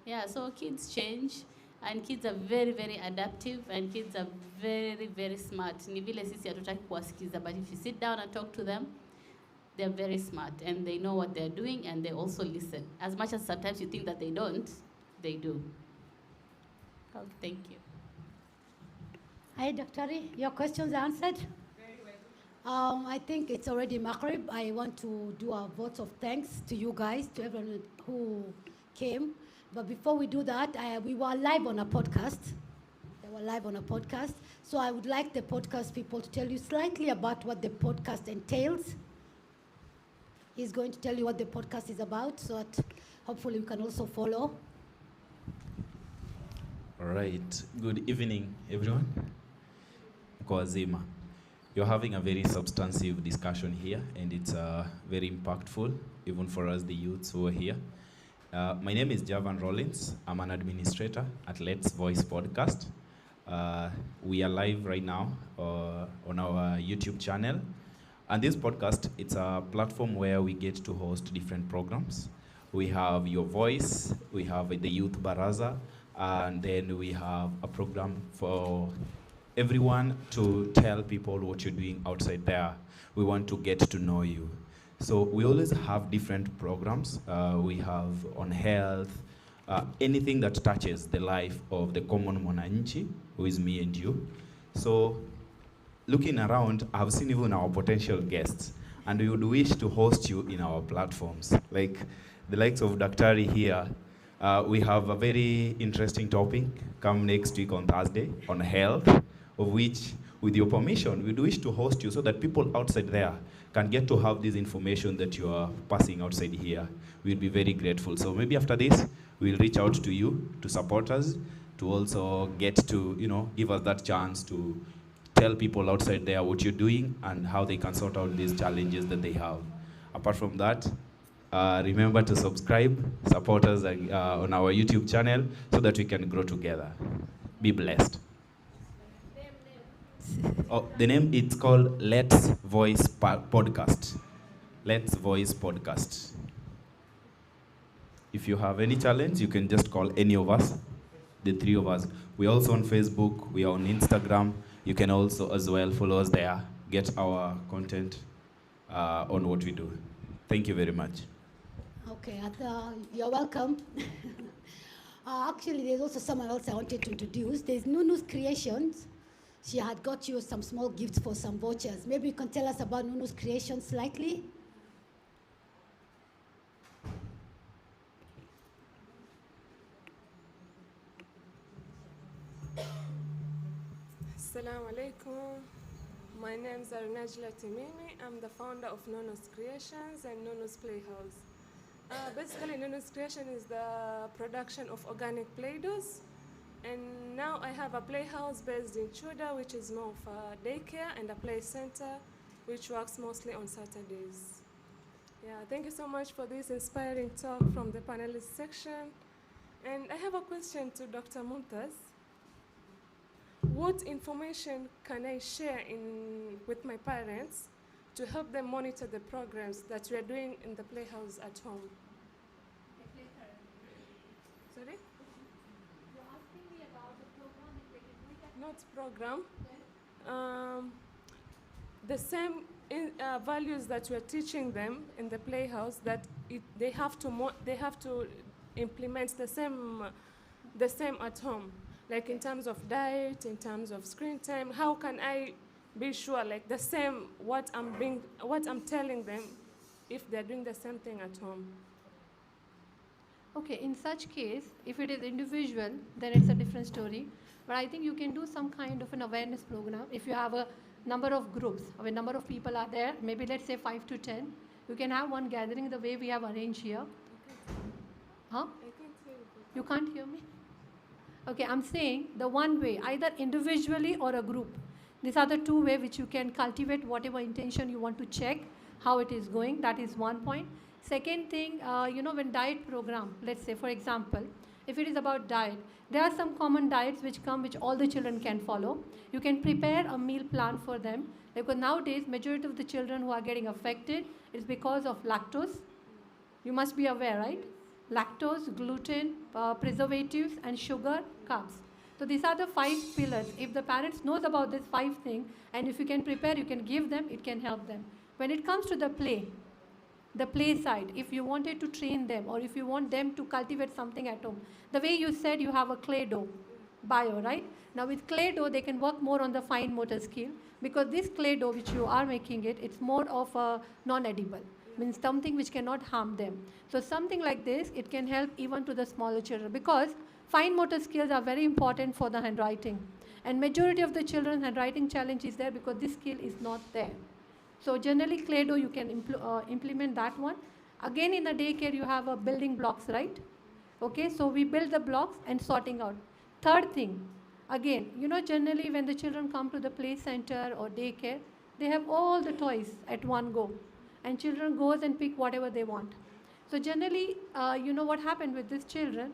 Yeah, so kids change, and kids are very, very adaptive, and kids are very, very smart. Ni vile sisi hatutaki kuwasikiza, but if you sit down and talk to them, they're very smart, and they know what they're doing, and they also listen. As much as sometimes you think that they don't, they do. Oh, thank you. Hi, Dr. Your questions answered? Very well. I think it's already Maghrib. I want to do a vote of thanks to you guys, to everyone who came. But before we do that, we were live on a podcast. we're live on a podcast. So I would like the podcast people to tell you slightly about what the podcast entails. He's going to tell you what the podcast is about, so that hopefully you can also follow. All right. Good evening, everyone. Kwa wazima. You're having a very substantive discussion here, and it's very impactful, even for us, the youths who are here. My name is Javan Rollins. I'm an administrator at Let's Voice Podcast. We are live right now on our YouTube channel. And this podcast, it's a platform where we get to host different programs. We have Your Voice, we have the Youth Baraza, and then we have a program for everyone to tell people what you're doing outside there. We want to get to know you. So we always have different programs. We have on health, anything that touches the life of the common mwananchi, who is me and you. So looking around, I've seen even our potential guests, and we would wish to host you in our platforms. Like the likes of Daktari here, we have a very interesting topic come next week on Thursday on health, of which, with your permission, we'd wish to host you so that people outside there can get to have this information that you are passing outside here. We'd be very grateful. So maybe after this, we'll reach out to you to support us, to also get to, give us that chance to tell people outside there what you're doing and how they can sort out these challenges that they have. Apart from that, remember to subscribe, support us on our YouTube channel so that we can grow together. Be blessed. Oh, the name, it's called Let's Voice Podcast. Let's Voice Podcast. If you have any challenge, you can just call any of us, the three of us. We're also on Facebook, we are on Instagram. You can also as well follow us there, get our content on what we do. Thank you very much. Okay, you're welcome. Actually, there's also someone else I wanted to introduce. There's Nunu's Creations. She had got you some small gifts for some vouchers. Maybe you can tell us about Nunu's Creations slightly? Assalamu alaikum. My name is Arnajla Timimi. I'm the founder of Nunu's Creations and Nunu's Playhouse. Basically, Nunu's Creation is the production of organic Play-Dohs. And now I have a playhouse based in Chuda, which is more of a daycare, and a play center, which works mostly on Saturdays. Yeah, thank you so much for this inspiring talk from the panelist section. And I have a question to Dr. Mumtaz. What information can I share with my parents to help them monitor the programs that we are doing in the playhouse at home? Sorry? Not program. The same values that we're teaching them in the playhouse, that they have to implement the same at home, like in terms of diet, in terms of screen time. How can I be sure, like the same what I'm telling them, if they're doing the same thing at home? Okay, in such case, if it is individual, then it's a different story. But I think you can do some kind of an awareness program. If you have a number of groups, or a number of people are there, maybe let's say 5 to 10, you can have one gathering the way we have arranged here. Huh? I can't hear you. You can't hear me? Okay, I'm saying the one way, either individually or a group. These are the two ways which you can cultivate whatever intention you want to check how it is going. That is one point. Second thing, when diet program, let's say, for example, if it is about diet, there are some common diets which all the children can follow. You can prepare a meal plan for them. Because nowadays, majority of the children who are getting affected is because of lactose. You must be aware, right? Lactose, gluten, preservatives, and sugar, carbs. So these are the 5 pillars. If the parents knows about these 5 things, and if you can prepare, you can give them, it can help them. When it comes to the play side, if you wanted to train them, or if you want them to cultivate something at home, the way you said you have a clay dough bio, right? Now with clay dough, they can work more on the fine motor skill, because this clay dough which you are making it's more of a non-edible, means something which cannot harm them. So something like this, it can help even to the smaller children, because fine motor skills are very important for the handwriting. And majority of the children handwriting challenge is there because this skill is not there. So generally Clado, you can implement that one. Again, in the daycare, you have building blocks, right? Okay, so we build the blocks and sorting out. Third thing, again, generally when the children come to the play center or daycare, they have all the toys at one go. And children goes and pick whatever they want. So generally, what happened with these children,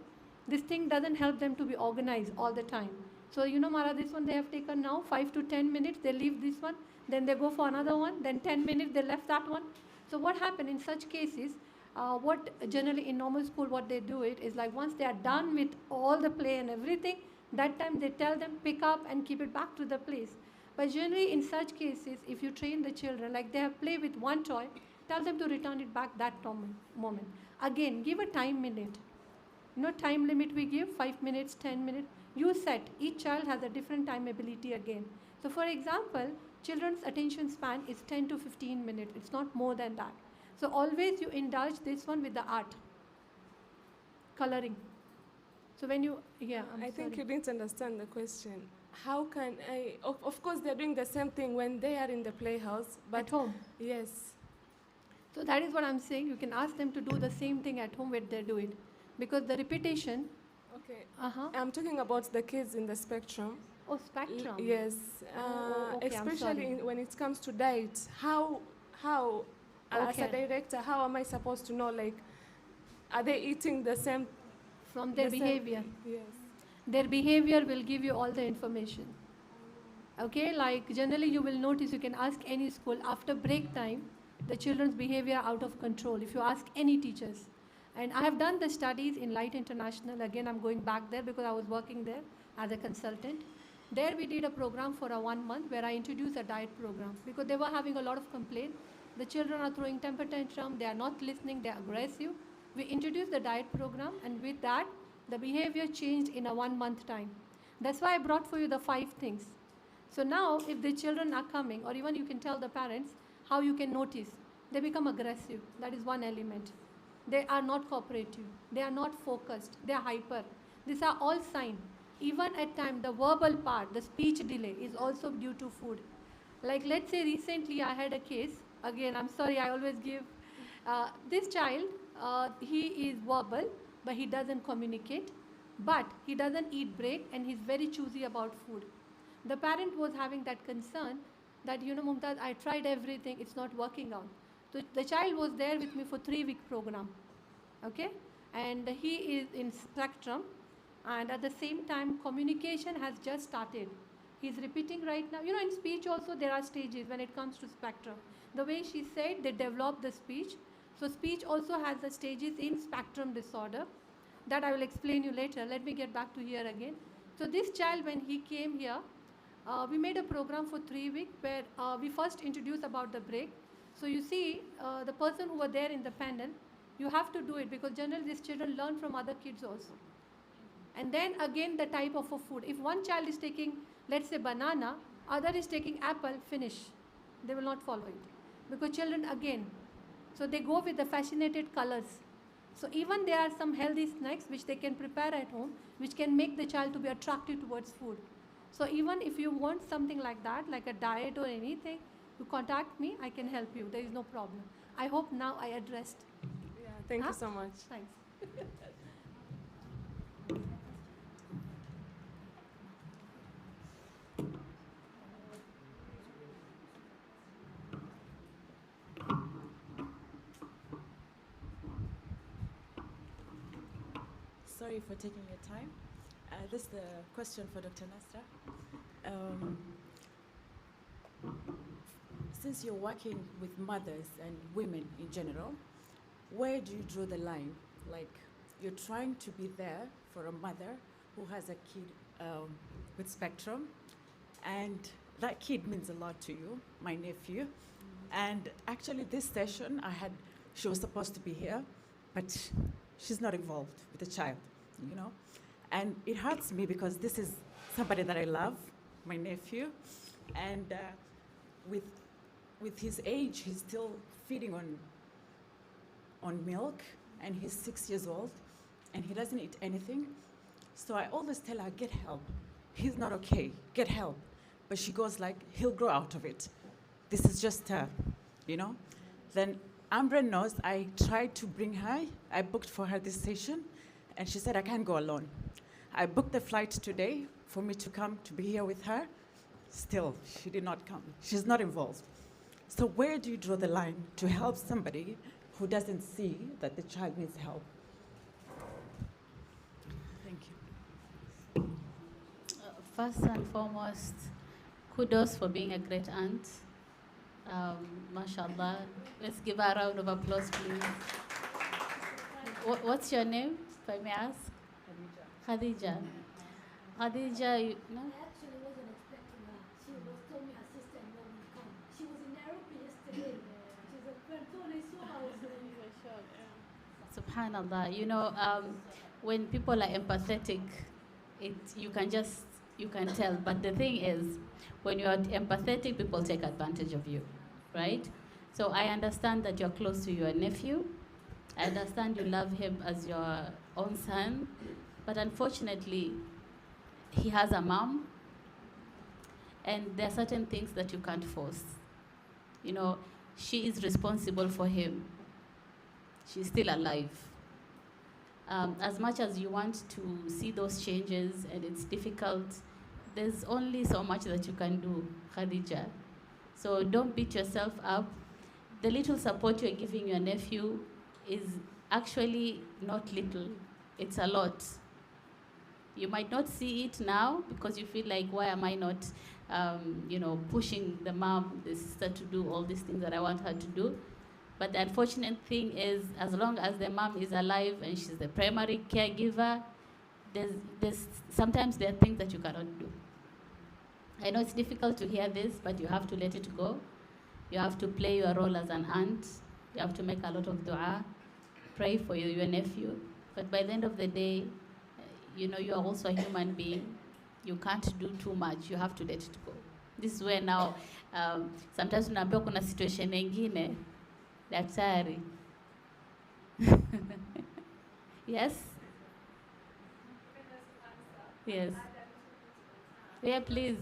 this thing doesn't help them to be organized all the time. So, Mara, this one they have taken now, 5 to 10 minutes, they leave this one, then they go for another one, then 10 minutes, they left that one. So what happened in such cases, what generally in normal school, what they do it is like once they are done with all the play and everything, that time they tell them pick up and keep it back to the place. But generally in such cases, if you train the children, like they have play with one toy, tell them to return it back that moment. Again, give a time limit. Time limit we give, 5 minutes, 10 minutes. You set, each child has a different time ability again. So for example, children's attention span is 10 to 15 minutes. It's not more than that. So always you indulge this one with the art, coloring. So when you, I think you didn't understand the question. How can I, of course they're doing the same thing when they are in the playhouse, but at home. Yes. So that is what I'm saying. You can ask them to do the same thing at home when they do it. Because the repetition. Okay. I'm talking about the kids in the spectrum. Oh, spectrum. Yes. Okay, especially when it comes to diet. How as a director, how am I supposed to know, like, are they eating the same? From their behavior. Yes. Their behavior will give you all the information. Okay, like generally you will notice, you can ask any school, after break time, the children's behavior out of control, if you ask any teachers. And I have done the studies in Light International. Again, I'm going back there because I was working there as a consultant. There we did a program for 1 month where I introduced a diet program because they were having a lot of complaint. The children are throwing temper tantrum, they are not listening, they are aggressive. We introduced the diet program, and with that, the behavior changed in a 1 month time. That's why I brought for you the 5 things. So now, if the children are coming, or even you can tell the parents how you can notice, they become aggressive. That is one element. They are not cooperative. They are not focused. They are hyper. These are all signs. Even at times, the verbal part, the speech delay is also due to food. Like let's say recently I had a case. Again, I'm sorry, I always give. This child, he is verbal, but he doesn't communicate. But he doesn't eat break, and he's very choosy about food. The parent was having that concern that, Mumtaz, I tried everything, it's not working out. So the child was there with me for 3-week program, okay? And he is in spectrum, and at the same time, communication has just started. He's repeating right now. In speech also there are stages when it comes to spectrum. The way she said, they develop the speech. So speech also has the stages in spectrum disorder. That I will explain you later. Let me get back to here again. So this child, when he came here, we made a program for 3 weeks where we first introduced about the break. So you see, the person who were there in the panel, you have to do it because generally these children learn from other kids also. And then again, the type of a food. If one child is taking, let's say, banana, other is taking apple, finish. They will not follow it. Because children, again, so they go with the fascinated colors. So even there are some healthy snacks which they can prepare at home, which can make the child to be attracted towards food. So even if you want something like that, like a diet or anything, you contact me, I can help you. There is no problem. I hope now I addressed. Yeah, thank you so much. Thanks. Sorry for taking your time. This is the question for Dr. Nasra. Since you're working with mothers and women in general, where do you draw the line? Like, you're trying to be there for a mother who has a kid with spectrum, and that kid means a lot to you, my nephew. And actually this session, she was supposed to be here, but she's not involved with the child, And it hurts me because this is somebody that I love, my nephew. And with his age, he's still feeding on milk, and he's 6 years old, and he doesn't eat anything. So I always tell her, get help. he's not okay, get help. But she goes like, he'll grow out of it. This is just her, you know? Then Amran knows I tried to bring her. I booked for her this session, and she said, I can't go alone. I booked the flight today for me to come to be here with her. Still, she did not come. She's not involved. So where do you draw the line to help somebody who doesn't see that the child needs help? Thank you. First and foremost, kudos for being a great aunt. MashaAllah. Let's give her a round of applause, please. What's your name, if I may ask? Khadija. Khadija, no? I actually wasn't expecting her. She was told me her sister-in-law will come. She was in Nairobi yesterday. She's a friend. So when I saw her, I was like, Subhanallah. You know, when people are empathetic, you can tell. But the thing is, when you are empathetic, people take advantage of you, right? So I understand that you're close to your nephew. I understand you love him as your own son. But unfortunately, he has a mom. And there are certain things that you can't force. You know, she is responsible for him. She's still alive. As much as you want to see those changes and it's difficult, there's only so much that you can do, Khadija. So don't beat yourself up. The little support you're giving your nephew is actually not little. It's a lot. You might not see it now because you feel like, why am I not, pushing the mom, the sister to do all these things that I want her to do? But the unfortunate thing is, as long as the mom is alive and she's the primary caregiver, sometimes there are things that you cannot do. I know it's difficult to hear this, but you have to let it go. You have to play your role as an aunt. You have to make a lot of dua, pray for your nephew. But by the end of the day, you are also a human being. You can't do too much. You have to let it go. This is where now, sometimes unaambiwa kuna situation nyingine, daktari. Yes? Yes. Yeah, please.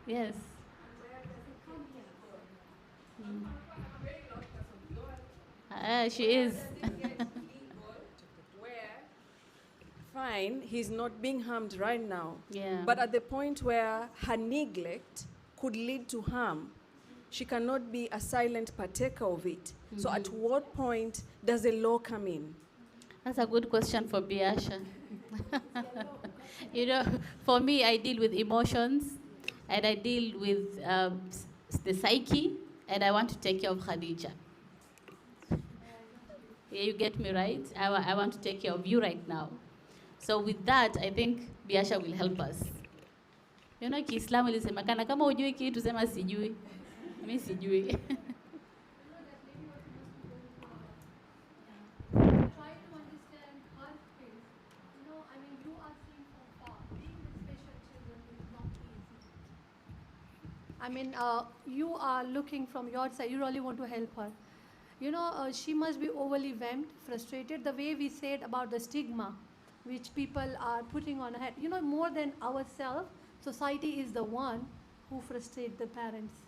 Yes. She is. Fine, he's not being harmed right now. Yeah. But at the point where her neglect could lead to harm, she cannot be a silent partaker of it. Mm-hmm. So at what point does the law come in? That's a good question for Biasha. For me, I deal with emotions, and I deal with the psyche, and I want to take care of Khadija. Yeah, you get me right? I want to take care of you right now. So with that, I think Biasha will help us. Kiislamu ilisemekana kama hujui kitu sema sijui. Mimi sijui. try to understand her pace. You are seeing from far. Being with special children is not easy. You are looking from your side. You really want to help her. She must be overly whelmed, frustrated. The way we said about the stigma, which people are putting on her head. More than ourselves, society is the one who frustrates the parents.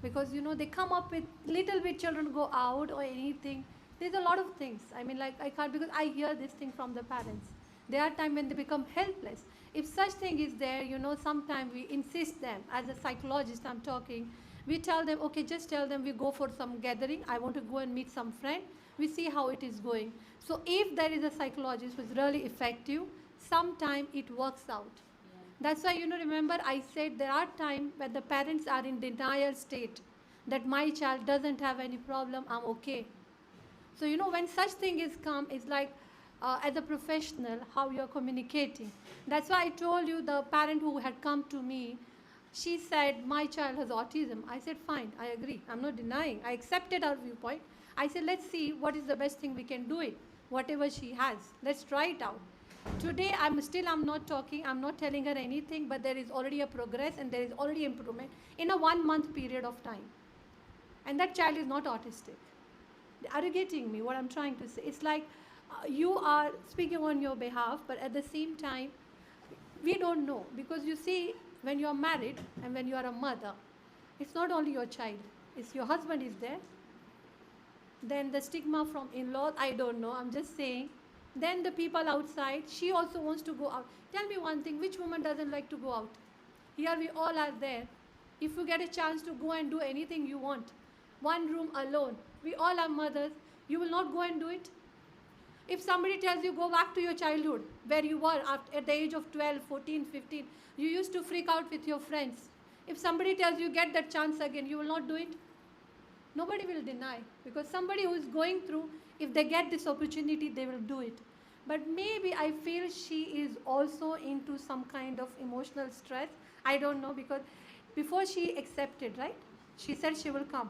Because, they come up with little bit children go out or anything. There's a lot of things. I can't, because I hear this thing from the parents. There are times when they become helpless. If such thing is there, sometimes we insist them, as a psychologist I'm talking, we tell them, okay, just tell them we go for some gathering. I want to go and meet some friend. We see how it is going. So if there is a psychologist who is really effective, sometimes it works out. Yeah. That's why, remember I said there are times when the parents are in denial state that my child doesn't have any problem, I'm okay. So, when such thing is come, it's like, as a professional, how you're communicating. That's why I told you the parent who had come to me, she said, my child has autism. I said, fine, I agree. I'm not denying. I accepted her viewpoint. I said, let's see what is the best thing we can do it. Whatever she has, let's try it out. Today, I'm not talking, I'm not telling her anything, but there is already a progress and there is already improvement in a 1 month period of time. And that child is not autistic. Are you getting me, what I'm trying to say? It's like you are speaking on your behalf, but at the same time, We don't know, because you see, when you are married and when you are a mother, it's not only your child, it's your husband is there. Then the stigma from in-laws, I don't know, I'm just saying. Then the people outside, she also wants to go out. Tell me one thing, which woman doesn't like to go out? Here we all are there. If you get a chance to go and do anything you want, one room alone, we all are mothers, you will not go and do it? If somebody tells you go back to your childhood, where you were at the age of 12, 14, 15, you used to freak out with your friends. If somebody tells you get that chance again, you will not do it? Nobody will deny, because somebody who is going through, if they get this opportunity, they will do it. But maybe I feel she is also into some kind of emotional stress. I don't know, because before she accepted, right? She said she will come.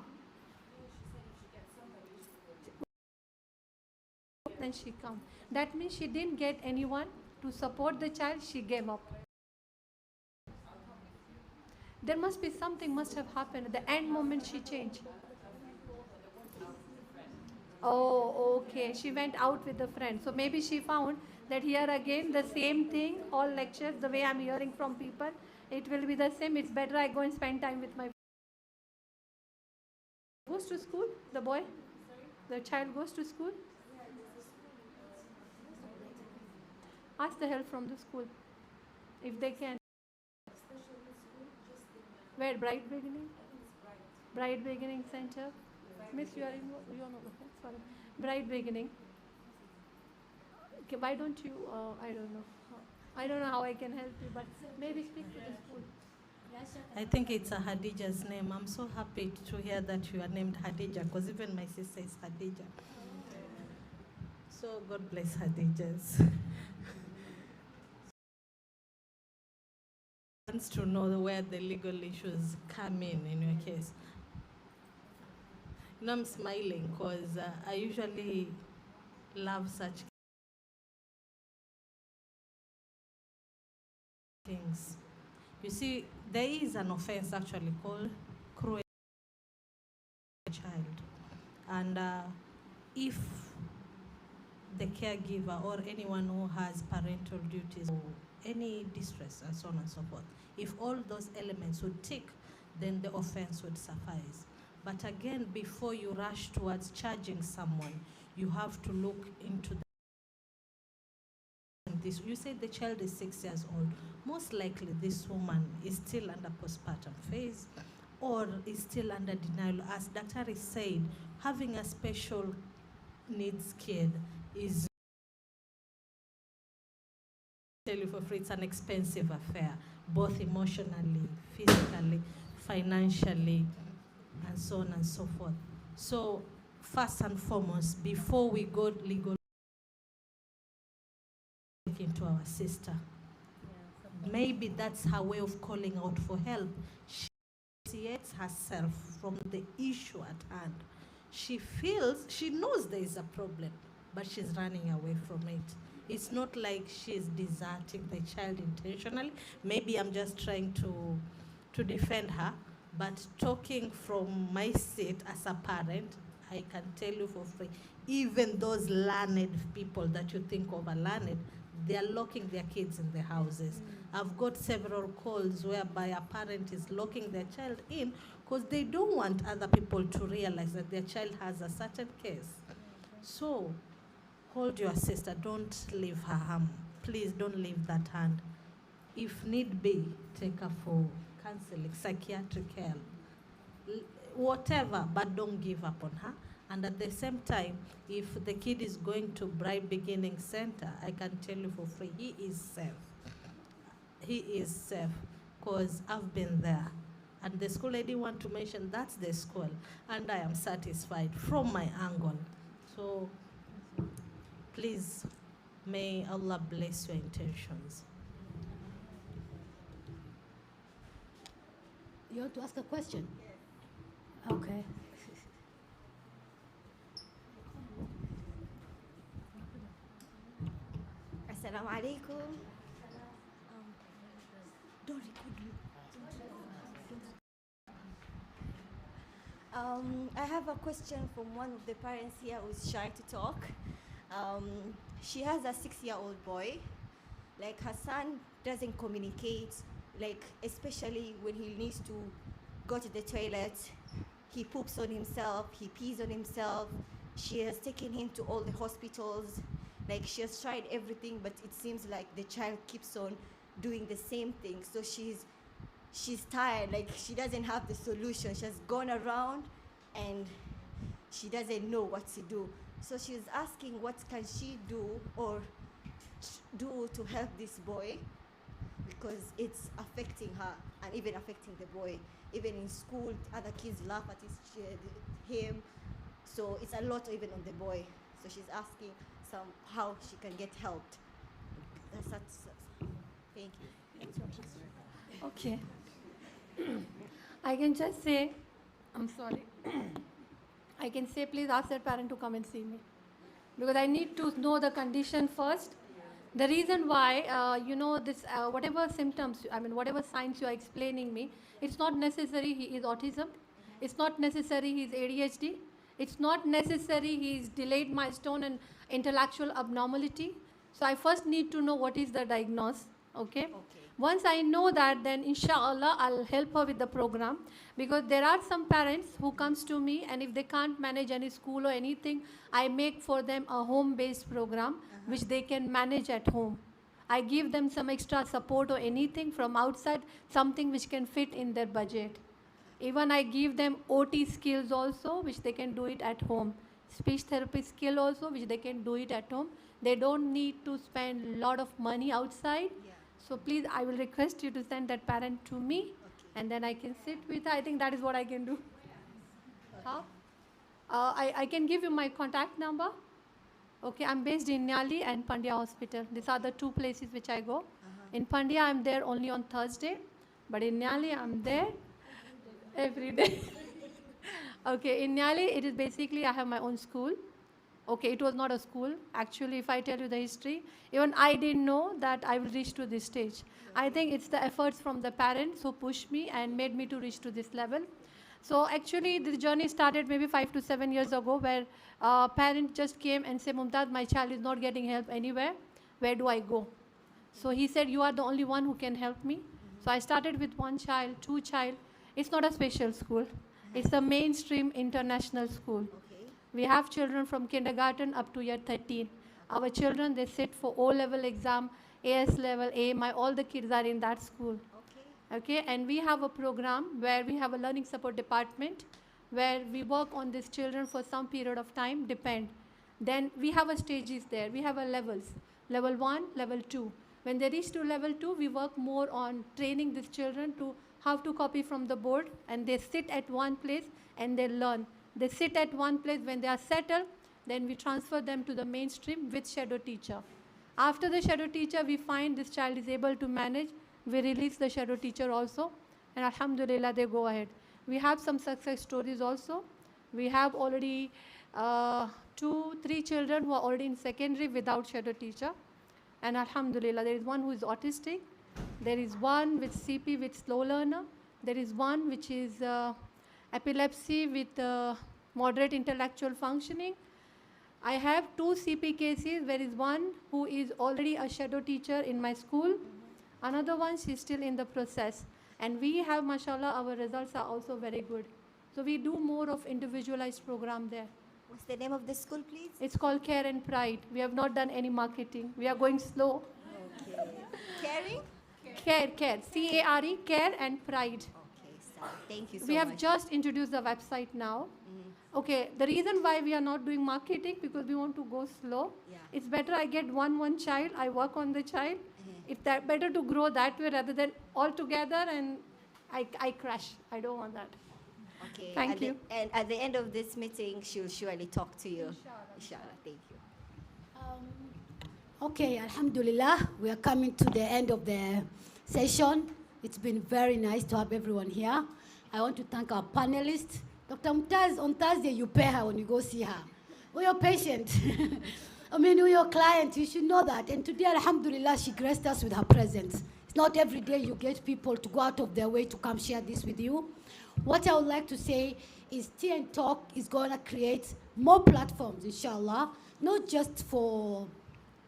Then she come. That means she didn't get anyone to support the child, she gave up. There must be something must have happened. At the end moment she changed. Oh, okay. She went out with a friend. So maybe she found that here again the same thing, all lectures, the way I'm hearing from people, it will be the same. It's better I go and spend time with my goes to school, the boy? The child goes to school? Ask the help from the school, if they can. Where? Bright Beginning? Bright Beginning Center? Miss, you are not okay, sorry. Bright Beginning. Okay, why don't you, I don't know how I can help you, but maybe speak to the school. I think it's a Hadija's name. I'm so happy to hear that you are named Hadija, because even my sister is Hadija. So God bless Hadijas. Wants to know where the legal issues come in your case. You know, I'm smiling because I usually love such things. You see, there is an offense actually called cruel child. And if the caregiver or anyone who has parental duties or any distress and so on and so forth, if all those elements would tick, then the offense would suffice. But again, before you rush towards charging someone, you have to look into this. You say the child is 6 years old. Most likely this woman is still under postpartum phase or is still under denial. As Dr. said, having a special needs kid is, tell you for free, it's an expensive affair, both emotionally, physically, financially, and so on and so forth. So first and foremost, before we go legal, into our sister. Maybe that's her way of calling out for help. She dissociates herself from the issue at hand. She knows there is a problem, but she's running away from it. It's not like she's deserting the child intentionally. Maybe I'm just trying to defend her, but talking from my seat as a parent, I can tell you for free, even those learned people that you think of are learned, they are locking their kids in their houses. I've got several calls whereby a parent is locking their child in because they don't want other people to realize that their child has a certain case. So hold your sister, don't leave her harm. Please don't leave that hand. If need be, take her for counseling, psychiatric help, whatever, but don't give up on her. And at the same time, if the kid is going to Bright Beginning Center, I can tell you for free, he is safe. He is safe, because I've been there. And the school I didn't want to mention, that's the school. And I am satisfied from my angle. So please, may Allah bless your intentions. You want to ask a question? Okay. Assalamu alaikum. I have a question from one of the parents here who is shy to talk. She has a 6-year-old boy, Like her son doesn't communicate, like especially when he needs to go to the toilet, he poops on himself, he pees on himself. She has taken him to all the hospitals. Like she has tried everything, but it seems like the child keeps on doing the same thing. So she's tired, like she doesn't have the solution. She has gone around and she doesn't know what to do. So she's asking what can she do or do to help this boy, because it's affecting her and even affecting the boy. Even in school, other kids laugh at him. So it's a lot even on the boy. So she's asking how she can get helped. That's thank you. Okay. I can just say, I'm sorry. I can say, please ask that parent to come and see me, because I need to know the condition first. The reason why, this, whatever symptoms, whatever signs you are explaining me, it's not necessary he is autism. It's not necessary he is ADHD. It's not necessary he is delayed milestone and intellectual abnormality. So I first need to know what is the diagnosis, okay? Once I know that, then inshallah I'll help her with the program, because there are some parents who comes to me and if they can't manage any school or anything, I make for them a home-based program which they can manage at home. I give them some extra support or anything from outside, something which can fit in their budget. Even I give them OT skills also, which they can do it at home. Speech therapy skill also, which they can do it at home. They don't need to spend a lot of money outside. So please, I will request you to send that parent to me, and then I can sit with her. I think that is what I can do. How? I can give you my contact number. Okay, I'm based in Nyali and Pandya Hospital. These are the two places which I go. In Pandya, I'm there only on Thursday, but in Nyali, I'm there every day. Okay, in Nyali, it is basically I have my own school. Okay, it was not a school. Actually, if I tell you the history, even I didn't know that I will reach to this stage. I think it's the efforts from the parents who pushed me and made me to reach to this level. So actually, this journey started maybe 5 to 7 years ago, where a parent just came and said, Mumtaz, my child is not getting help anywhere. Where do I go? So he said, you are the only one who can help me. So I started with 1 child, 2 child. It's not a special school. It's a mainstream international school. We have children from kindergarten up to year 13. Our children, they sit for O-level exam, AS level, AMI, all the kids are in that school. Okay, and we have a program where we have a learning support department where we work on these children for some period of time, depend. Then we have a stages there. We have a levels, level 1, level 2. When they reach to level 2, we work more on training these children to how to copy from the board, and they sit at one place and they learn. They sit at one place. When they are settled, then we transfer them to the mainstream with shadow teacher. After the shadow teacher, we find this child is able to manage. We release the shadow teacher also, and alhamdulillah, they go ahead. We have some success stories also. We have already 2, 3 children who are already in secondary without shadow teacher. And alhamdulillah, there is one who is autistic. There is one with CP with slow learner. There is one which is epilepsy with moderate intellectual functioning. I have 2 CP cases. There is one who is already a shadow teacher in my school. Another one, she's still in the process. And we have, mashallah, our results are also very good. So we do more of individualized program there. What's the name of the school, please? It's called Care and Pride. We have not done any marketing. We are going slow. Okay. Caring? Care. C-A-R-E, Care and Pride. Okay, so thank you so much. We have just introduced the website now. Okay, the reason why we are not doing marketing, because we want to go slow. Yeah. It's better I get one child, I work on the child. It's that better to grow that way rather than all together and I crash. I don't want that. Okay. Thank you. And at the end of this meeting, she'll surely talk to you. Inshallah. Thank you. Okay, alhamdulillah, we are coming to the end of the session. It's been very nice to have everyone here. I want to thank our panelists. Dr. Mumtaz, on Thursday, you pay her when you go see her. Or your patient. I mean, or your client, you should know that. And today, alhamdulillah, she graced us with her presence. It's not every day you get people to go out of their way to come share this with you. What I would like to say is Tea and Talk is going to create more platforms, inshallah, not just for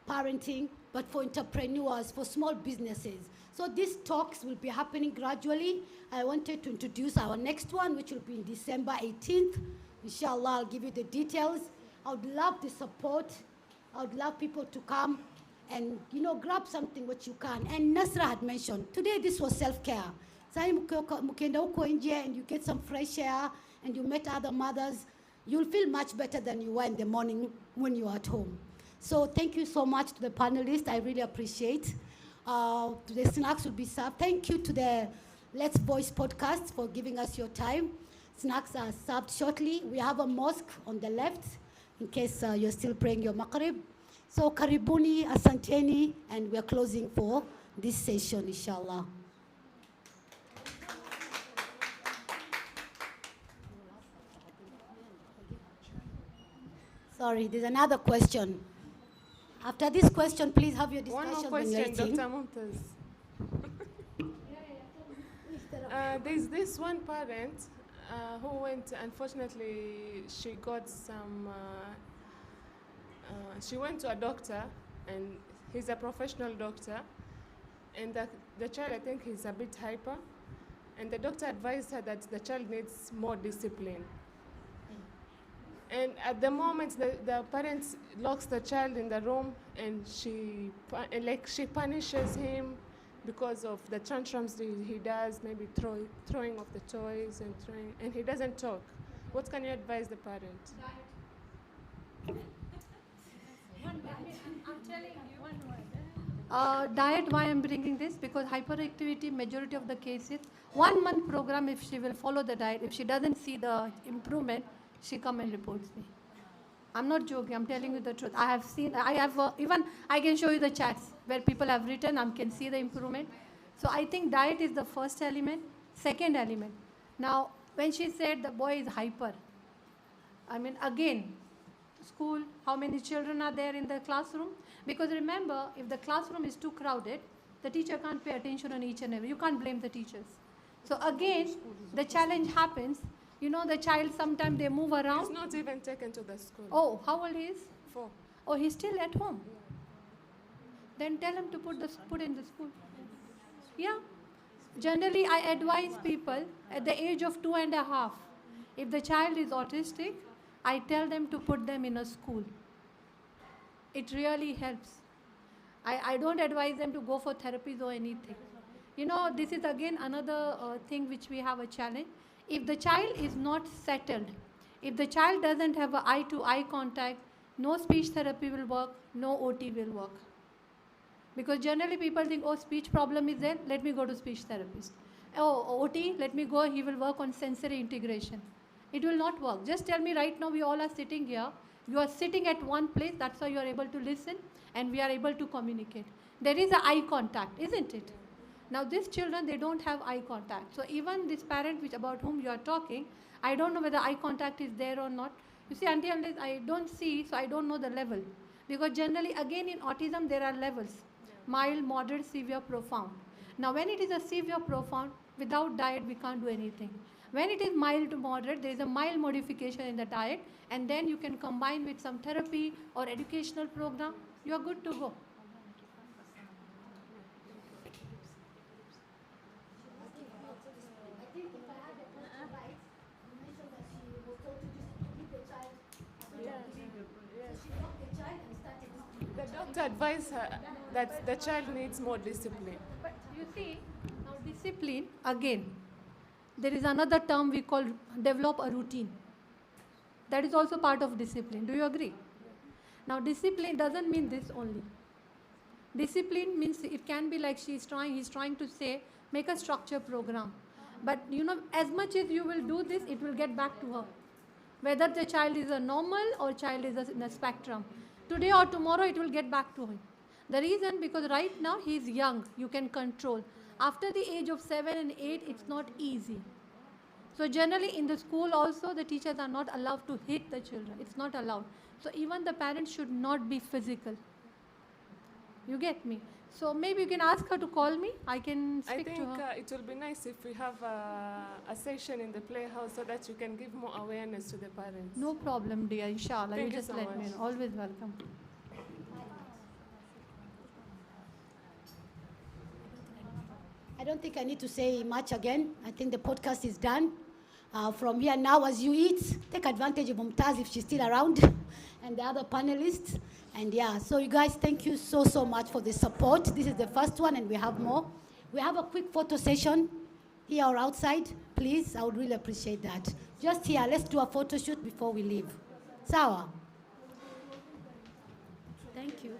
parents, parenting, but for entrepreneurs, for small businesses. So these talks will be happening gradually. I wanted to introduce our next one, which will be in December 18th. Inshallah, I'll give you the details. I would love the support. I would love people to come and, grab something what you can. And Nasra had mentioned, today this was self-care. Sai mukenda uko nje and you get some fresh air and you met other mothers, you'll feel much better than you were in the morning when you are at home. So thank you so much to the panelists. I really appreciate. The snacks will be served. Thank you to the Let's Voice podcast for giving us your time. Snacks are served shortly. We have a mosque on the left in case you're still praying your Maghrib. So karibuni, asanteni, and we're closing for this session, inshallah. Sorry, there's another question. After this question, please have your discussion. One more when question, waiting. Dr. Mumtaz. There's this one parent who went, unfortunately, she got some, she went to a doctor, and he's a professional doctor, and the child, I think, is a bit hyper, and the doctor advised her that the child needs more discipline. And at the moment, the parents locks the child in the room, and she punishes him because of the tantrums he does, maybe throwing of the toys and he doesn't talk. What can you advise the parent? I'm telling you one word. Diet, why I'm bringing this? Because hyperactivity, majority of the cases, 1 month program, if she will follow the diet, if she doesn't see the improvement, she come and reports me. I'm not joking, I'm telling you the truth. I have seen, even I can show you the chats where people have written, I can see the improvement. So I think diet is the first element. Second element, now when she said the boy is hyper, I mean, again, school, how many children are there in the classroom? Because remember, if the classroom is too crowded, the teacher can't pay attention on each and every, you can't blame the teachers. So again, the challenge happens. The child, sometimes they move around. He's not even taken to the school. Oh, how old he is? 4. Oh, he's still at home. Then tell him to put in the school. Yeah. Generally, I advise people at the age of 2.5, if the child is autistic, I tell them to put them in a school. It really helps. I don't advise them to go for therapies or anything. This is again another thing which we have a challenge. If the child is not settled, if the child doesn't have an eye-to-eye contact, no speech therapy will work, no OT will work. Because generally people think, oh, speech problem is there, let me go to speech therapist. Oh, OT, let me go, he will work on sensory integration. It will not work. Just tell me right now, we all are sitting here. You are sitting at one place, that's why you are able to listen, and we are able to communicate. There is an eye contact, isn't it? Now these children, they don't have eye contact. So even this parent about whom you are talking, I don't know whether eye contact is there or not. You see, until I don't see, so I don't know the level. Because generally, again in autism, there are levels. Mild, moderate, severe, profound. Now when it is a severe, profound, without diet, we can't do anything. When it is mild to moderate, there is a mild modification in the diet, and then you can combine with some therapy or educational program, you are good to go. The doctor advised her that the child needs more discipline. But you see, now discipline, again, there is another term we call develop a routine. That is also part of discipline. Do you agree? Now discipline doesn't mean this only. Discipline means it can be like he's trying to say, make a structure program. But as much as you will do this, it will get back to her. Whether the child is a normal or child is in a spectrum. Today or tomorrow, it will get back to him. The reason, because right now he is young, you can control. After the age of 7 and 8, it's not easy. So generally in the school also, the teachers are not allowed to hit the children. It's not allowed. So even the parents should not be physical. You get me? So maybe you can ask her to call me. I can speak to her. I think it will be nice if we have a session in the playhouse so that you can give more awareness to the parents. No problem, dear. Inshallah. Thank You you just so let me much. know. Always welcome. I don't think I need to say much again. I think the podcast is done. From here now, as you eat, take advantage of Mumtaz if she's still around and the other panelists. And yeah, so you guys, thank you so, so much for the support. This is the first one and we have more. We have a quick photo session here or outside. Please, I would really appreciate that. Just here, let's do a photo shoot before we leave. Sawa? Thank you.